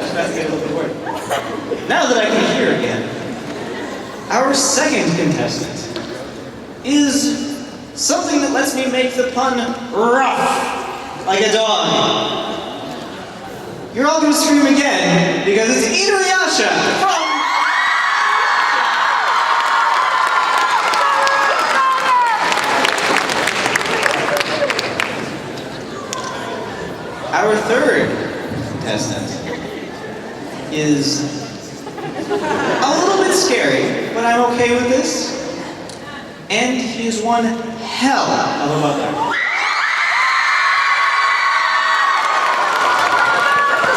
Just about to get a little bit worried. Now that I can hear again, our second contestant is something that lets me make the pun rough, like a dog. You're all gonna scream again because it's Inuyasha from... Our third contestant is a little bit scary, but I'm okay with this. And he is one hell of a mother.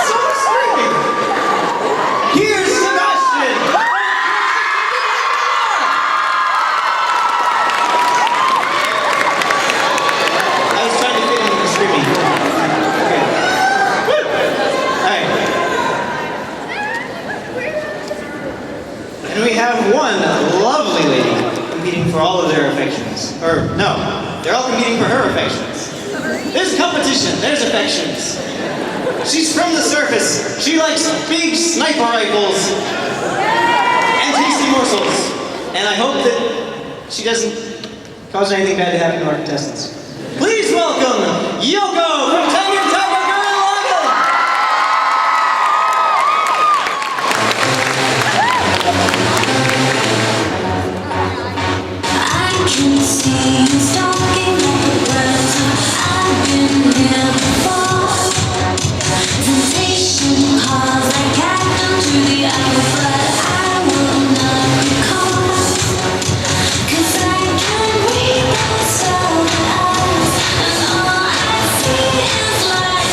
So screaming. Here's Sebastian. I was trying to fit in the screaming. And we have one lovely lady competing for all of their affections. Or, no, they're all competing for her affections. There's competition, there's affections. She's from the surface. She likes big sniper rifles and tasty morsels. And I hope that she doesn't cause anything bad to happen to our contestants. Please welcome Yoko from Tiger Tiger Gurren Lagann! I can see you stalking like a predator. I've been here before. Temptation calls like captain to the hour, but I will not be caught. 'Cause I can read those soul eyes, and all I see is light.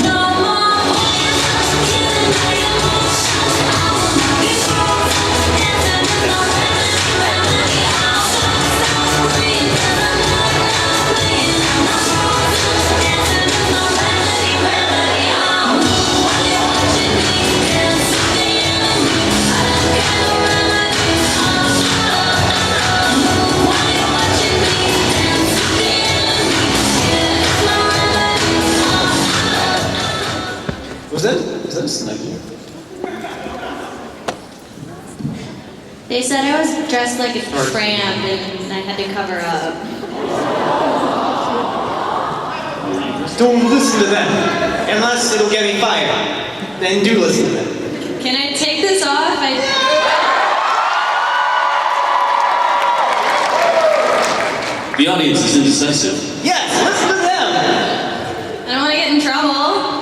No more voices killing my emotions. I will not be frozen, dancing in the remedy. Was that a snuggie? They said I was dressed like a tramp and I had to cover up. Don't listen to them, unless it'll get me fired. Then do listen to them. Can I take this off? The audience is indecisive. Yes, listen to them. I don't want to get in trouble.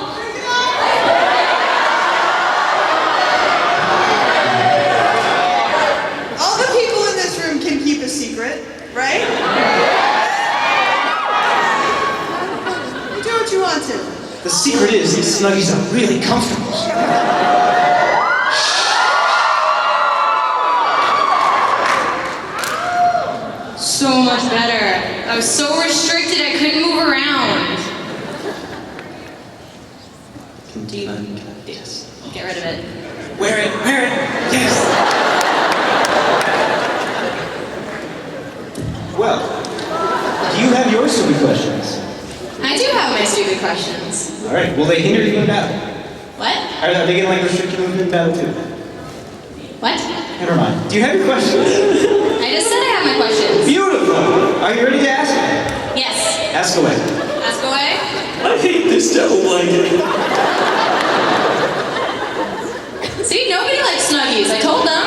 All the people in this room can keep a secret, right? You do what you want to. The secret is these snuggies are really comfortable. so much better. I was so restricted I couldn't move around. Yes. Get rid of it. Wear it, yes! Well, do you have your stupid questions? I do have my stupid questions. All right, will they hinder you in battle? What? Are they going to like restrict you in battle too? What? Never mind. Do you have your questions? I just said I have my questions. Beautiful! Are you ready to ask? Yes. Ask away. Ask away. I hate this devil blanket. See, nobody likes Snuggies. I told them.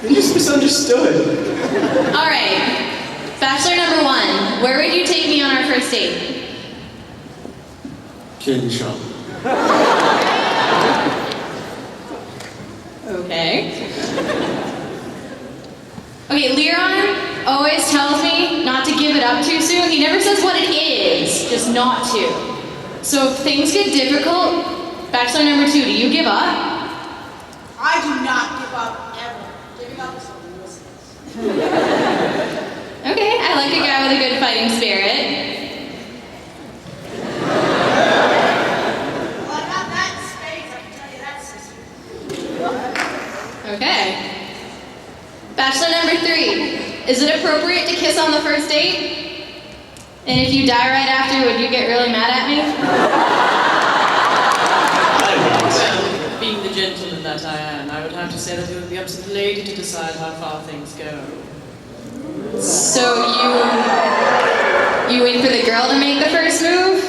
You just misunderstood. All right. Bachelor number 1. Where would you take me on our first date? King Sean. Okay. Okay, Leron always tells me not to give it up too soon. He never says what it is, just not to. So if things get difficult, Bachelor number 2, do you give up? I do not give up ever. Giving up is useless. Okay, I like a guy with a good fighting spirit. Well, I got that in spades, I can tell you that, sister. Okay. Bachelor number 3, is it appropriate to kiss on the first date? And if you die right after, would you get really mad at me? Well, being the gentleman that I am, I would have to say that it would be up to the lady to decide how far things go. So you wait for the girl to make the first move?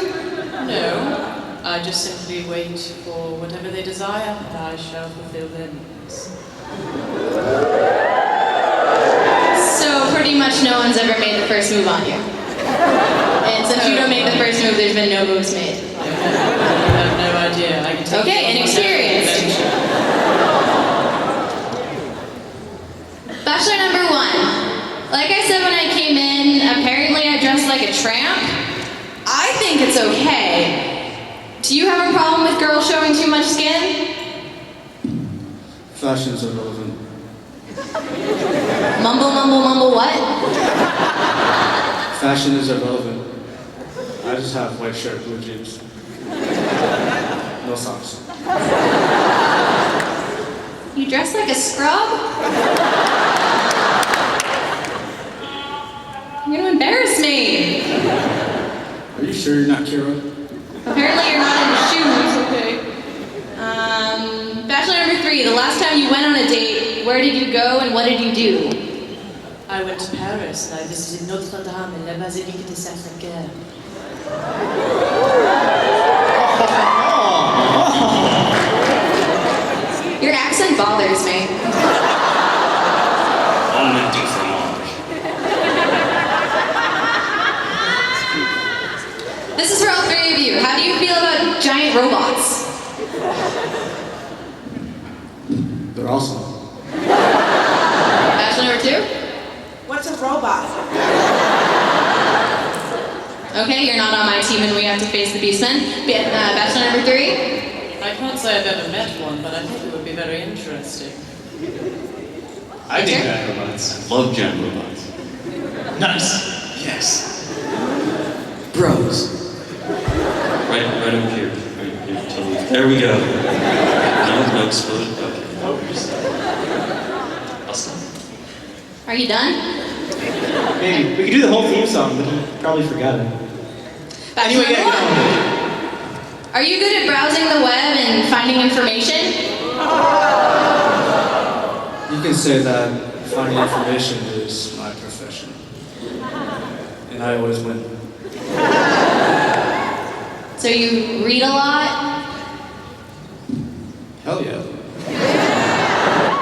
No, I just simply wait for whatever they desire, and I shall fulfill their needs. So pretty much no one's ever made the first move on you. And since you don't make the first move, there's been no moves made. I have no idea. I can take Okay, inexperienced. Bachelor number 1. Like I said when I came in, apparently I dressed like a tramp. I think it's okay. Do you have a problem with girls showing too much skin? Fashion is irrelevant. Mumble, mumble, mumble what? Fashion is irrelevant. I just have white shirt, blue jeans. No socks. You dress like a scrub? You're gonna embarrass me. Are you sure you're not Kira? Apparently you're not into shoes, okay. Bachelor number 3, the last time you went on a date, where did you go and what did you do? I went to Paris and I visited Notre Dame and La Basilique de Sacré-Cœur. Your accent bothers me. On the du fromage. This is for all 3 of you. How do you feel about giant robots? They're awesome. Bachelor number 2? What's a robot? Okay, you're not on my team and we have to face the beastmen. Bachelor number 3? I can't say I've ever met one, but I think it would be very interesting. I think giant robots. I love giant robots. Nice. Yes. Bros. Right over here. Right here. Totally. There we go. No explode. Okay. I'll stop. Are you done? Maybe. We could do the whole theme song, but you probably forgot it. Bachelor Anyway, number 1. Are you good at browsing the web and finding information? You can say that finding information is my profession. And I always win. So you read a lot? Hell yeah.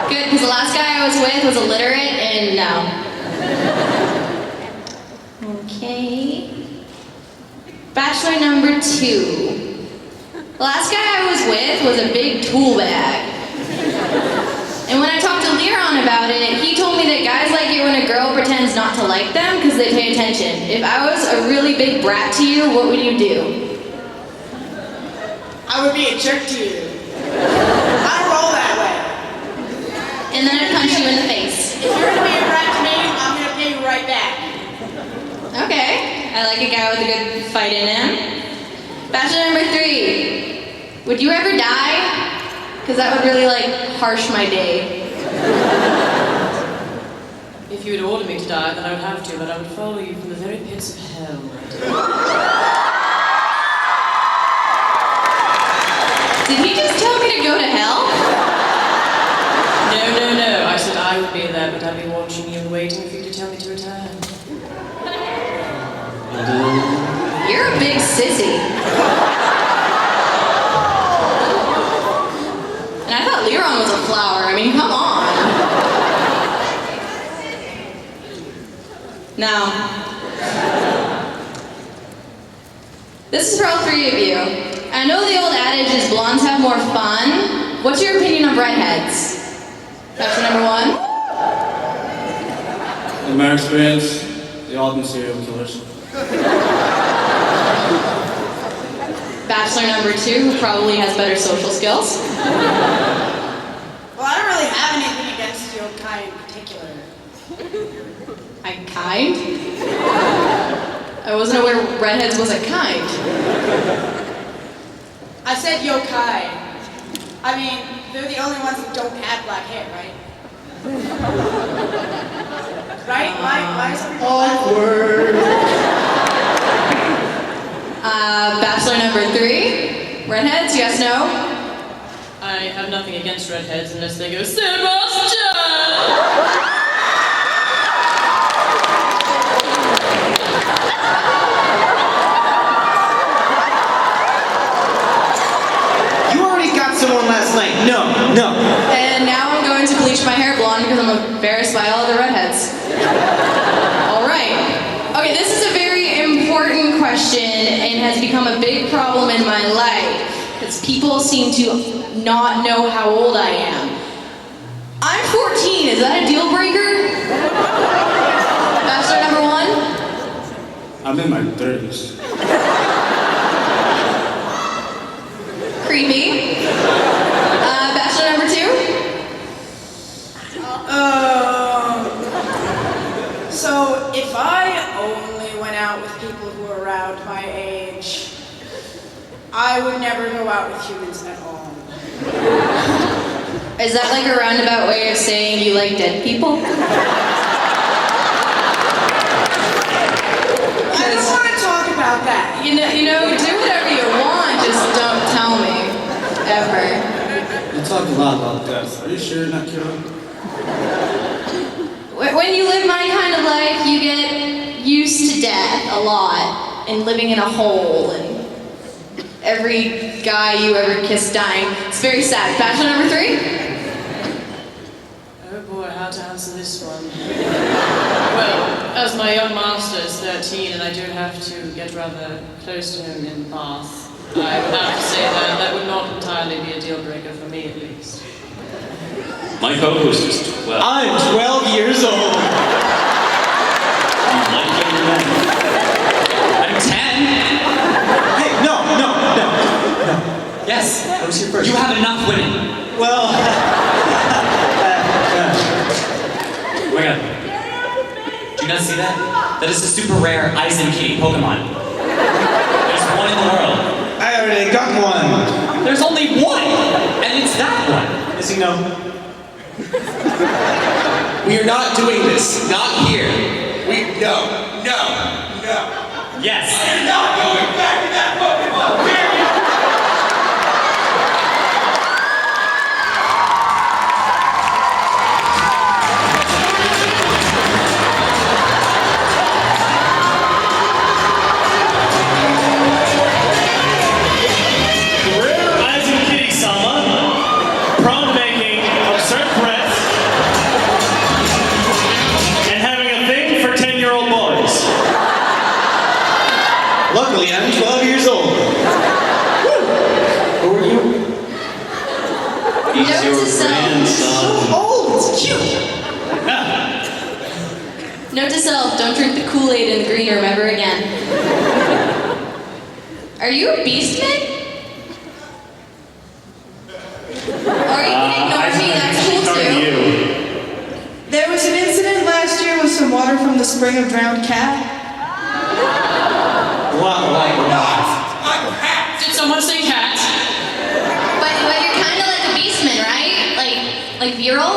Good, because the last guy I was with was illiterate and no. Okay. Bachelor number 2. The last guy I was with was a big tool bag. And when I talked to Leron about it, he told me that guys like it when a girl pretends not to like them because they pay attention. If I was a really big brat to you, what would you do? I would be a jerk to you. I don't roll and then I'd punch you in the face. If you're gonna be a rat to me, I'm gonna pay you right back. Okay, I like a guy with a good fight in him. Bachelor number 3. Would you ever die? Because that would really, like, harsh my day. If you would order me to die, then I would have to, but I would follow you from the very pits of hell. Did he just tell me to go to hell? No. I said I would be there, but I'd be watching you and waiting for you to tell me to return. You're a big sissy. And I thought Leron was a flower. I mean, come on. Now, this is for all 3 of you. I know the old adage is blondes have more fun. What's your opinion on redheads? Bachelor number 1. In my experience, they all been serial killers. Bachelor number 2, who probably has better social skills. Well, I don't really have anything against yokai in particular. I'm kind? I wasn't aware redheads was a kind. I said yokai. I mean, they're the only ones that don't have black hair, right? Right? Why is everyone Awkward. Bachelor number 3, redheads, yes, no? I have nothing against redheads unless they go, Sebastian! You already got someone last night. No. And now I'm going to bleach my hair blonde because I'm embarrassed by all the redheads. All right. Okay, this is a very important question and has become a big problem in my life because people seem to not know how old I am. I'm 14. Is that a deal breaker? Bachelor number 1? I'm in my 30s. Creepy. Bachelor number 2? So, if I only went out with people who were around my age, I would never go out with humans at all. Is that like a roundabout way of saying you like dead people? I don't want to talk about that. You know, do whatever you want, just don't tell me. Ever. You talk a lot about death. Are you sure you're not killing? When you live my kind of life, you get used to death a lot and living in a hole and every guy you ever kissed dying. It's very sad. Bachelor number 3? Oh boy, how to answer this one. Well, as my young master is 13 and I do have to get rather close to him in Bath, I would have to say that would not entirely be a deal breaker for me at least. My co-host is 12. I'm 12 years old. You like younger men? I'm 10. Hey, no. Yes. What was your first? You have enough women. Well, Oh my god. Do you not see that? That is a super rare Aizen Kitty Pokemon. There's one in the world. I already got one. There's only one! And it's that one. Missing no. We are not doing this. Not here. No. Yes. You're not going back to that Pokemon. The rare Aizen Kitty-sama, prone to making absurd threats, and having a thing for 10-year-old boys. Luckily, I'm 12 years old. Who are you? He's Note your to self. grandson. Oh, it's cute. Note to self, don't drink the Kool-Aid in the green room ever again. Are you a beastman? Or you can ignore me, that's cool Talking to too. you. spring of drowned cat? What? Did someone say cat? But you're kind of like a beastman, right? Like virile?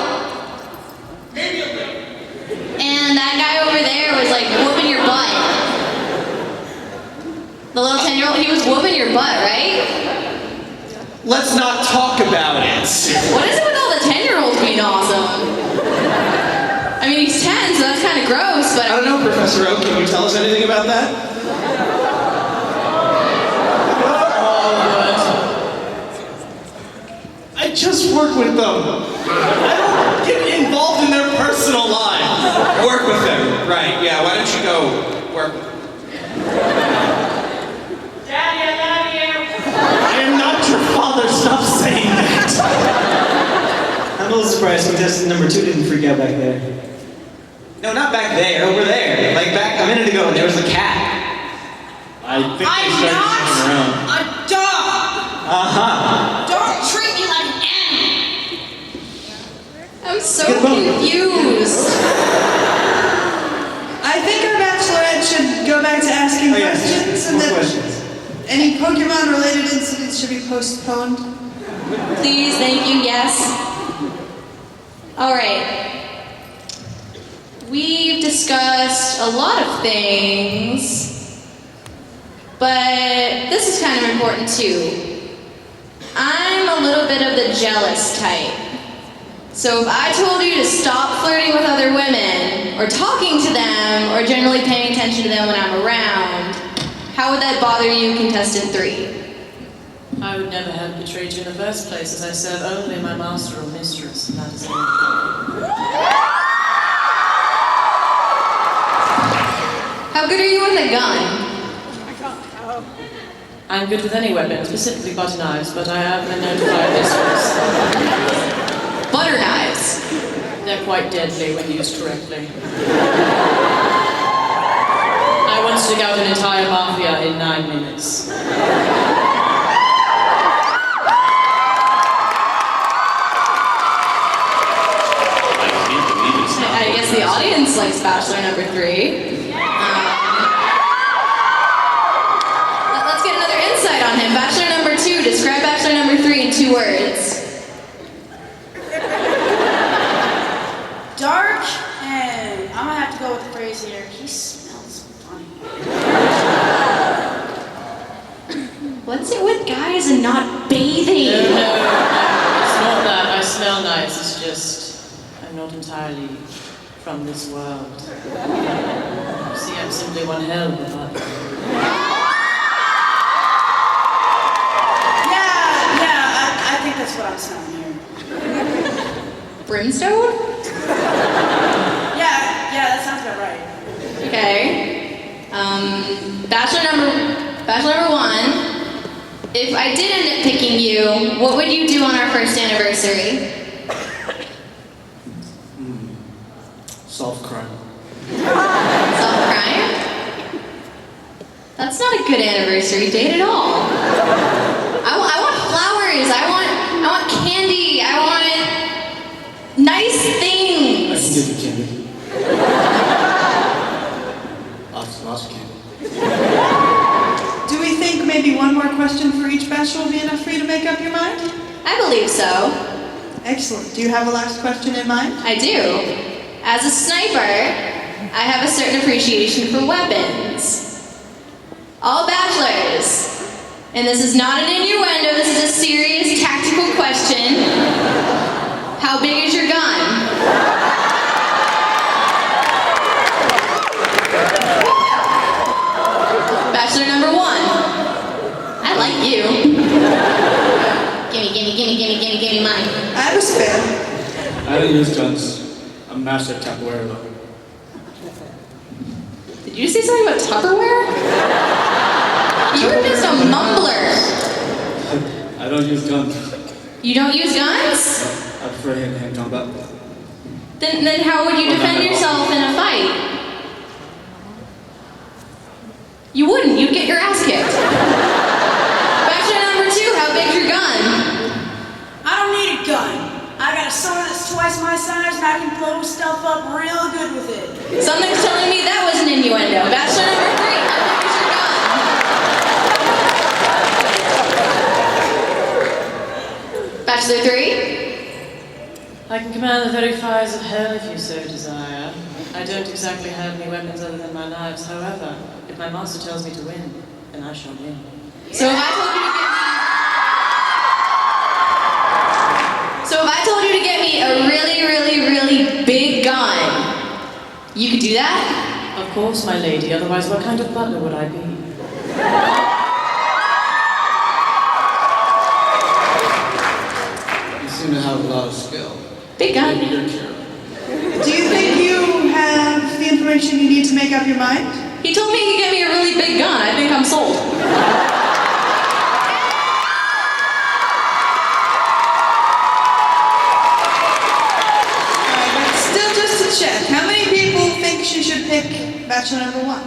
And that guy over there was like whooping your butt. The little 10-year-old, he was whooping your butt, right? Let's not talk about it. What is it with all the 10-year-olds being awesome? I mean, he's 10, so that's kind of gross, but I don't know, Professor Oak. Can you tell us anything about that? I just work with them. I don't get involved in their personal lives. Work with them. Right, yeah, why don't you go work with them? I am not your father. Stop saying that. I'm a little surprised contestant number 2 didn't freak out back there. No, not back there. Over there. Like back a minute ago when there was a cat. I think they started moving around. a dog! Uh-huh. Don't treat me like an animal! I'm so confused. I think our bachelorette should go back to asking questions, and More that questions. any Pokemon-related incidents should be postponed. Please, thank you, yes. All right. We've discussed a lot of things, but this is kind of important too. I'm a little bit of the jealous type. So if I told you to stop flirting with other women, or talking to them, or generally paying attention to them when I'm around, how would that bother you, contestant 3? I would never have betrayed you in the first place, as I serve only my master or mistress, and that is all. How good are you with a gun? I'm good with any weapon, specifically butter knives, but I have been notified this Butter knives? They're quite deadly when used correctly. I once took out an entire mafia in 9 minutes. I guess the audience likes Bachelor number 3. Let's get another insight on him. Bachelor number 2, describe Bachelor number 3 in 2 words. Dark, and I'm gonna have to go with the phrase here. He smells funny. What's it with guys and not bathing? No, it's not that. I smell nice. It's just I'm not entirely from this world. See, I'm simply one hell of a butler. Yeah, I think that's what I'm smelling here. Brimstone? Yeah, that sounds about right. Okay. Bachelor number 1. If I did end up picking you, what would you do on our first anniversary? Solve crime. Solve crime? That's not a good anniversary date at all. I want flowers. I want candy. I want nice things. I can give you candy. Lots of candy. Do we think maybe one more question for each bachelor will be enough for you to make up your mind? I believe so. Excellent. Do you have a last question in mind? I do. As a sniper, I have a certain appreciation for weapons. All bachelors, and this is not an innuendo, this is a serious tactical question. How big is your gun? Bachelor number 1. I like you. Gimme mine. I have a spare. I don't use guns. I'm master at Tupperware though. Did you say something about Tupperware? You were just a mumbler. I don't use guns. You don't use guns? I prefer hand-to-hand combat. Then how would you defend yourself in a fight? You wouldn't. You'd get your ass kicked. Bachelor number 2, how big's your gun? I don't need a gun. I got a sword that's twice my size, and I can blow stuff up real good with it. Something's telling me that was an innuendo. Bachelor number 3, how big is your gun? Bachelor 3? I can command the very fires of hell if you so desire. I don't exactly have any weapons other than my knives. However, if my master tells me to win, then I shall win. So if I told you to get me a really, really, really big gun, you could do that? Of course, my lady. Otherwise, what kind of butler would I be? You seem to have a lot of skill. Big gun. Maybe you're Kira. Do you think you have the information you need to make up your mind? He told me he could get me a really big gun. I think I'm sold. But still, just to check, how many people think she should pick Bachelor number 1?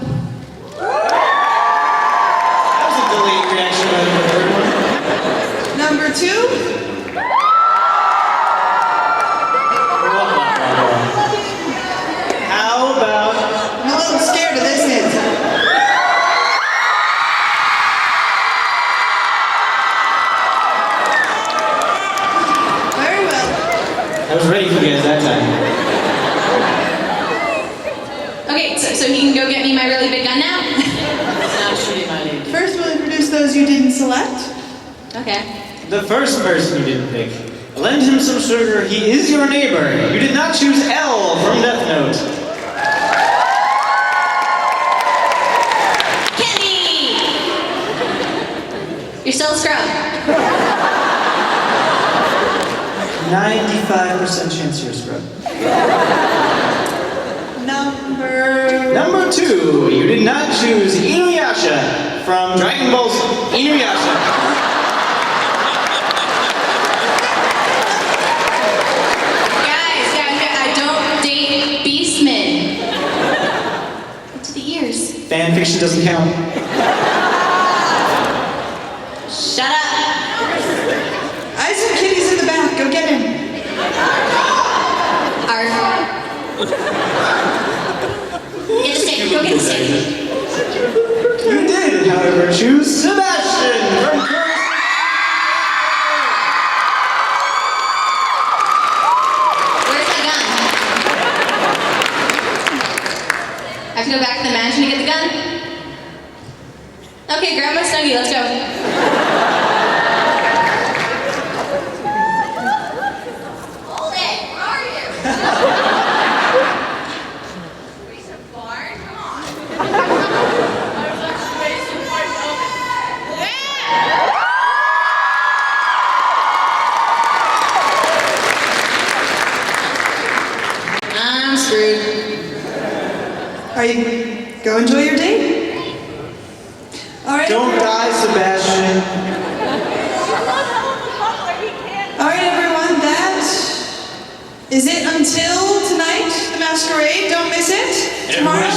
That was a delayed reaction by the third one. Number 2? How about... I'm a little scared of this answer. Very well. I was ready for you guys that time. Okay, so he can go get me my really big gun now? Naturally, my lady. First, we'll introduce those you didn't select. Okay. The first person you didn't pick. Lend him some sugar, he is your neighbor. You did not choose L from Death Note. Kenny! You're still a scrub. 95% chance you're a scrub. Number 2, you did not choose Inuyasha from Dragon Ball Z. Inuyasha. Guys, I don't date beastmen. To the ears. Fan fiction doesn't count. Shut up. Isaac Kitty's in the back. Go get him. Arf. Get the stick. Go get the stick. You did, however, choose Sebastian from Curse. Where's my gun? I have to go back to the mansion to get the gun? Okay, grab my Snuggie, let's go. Hold it, where are you? Racing barn, come on. I'm screwed. Are you go enjoy your date? All right. Don't die, Sebastian. All right, everyone. That is it until tonight. The masquerade. Don't miss it. Tomorrow.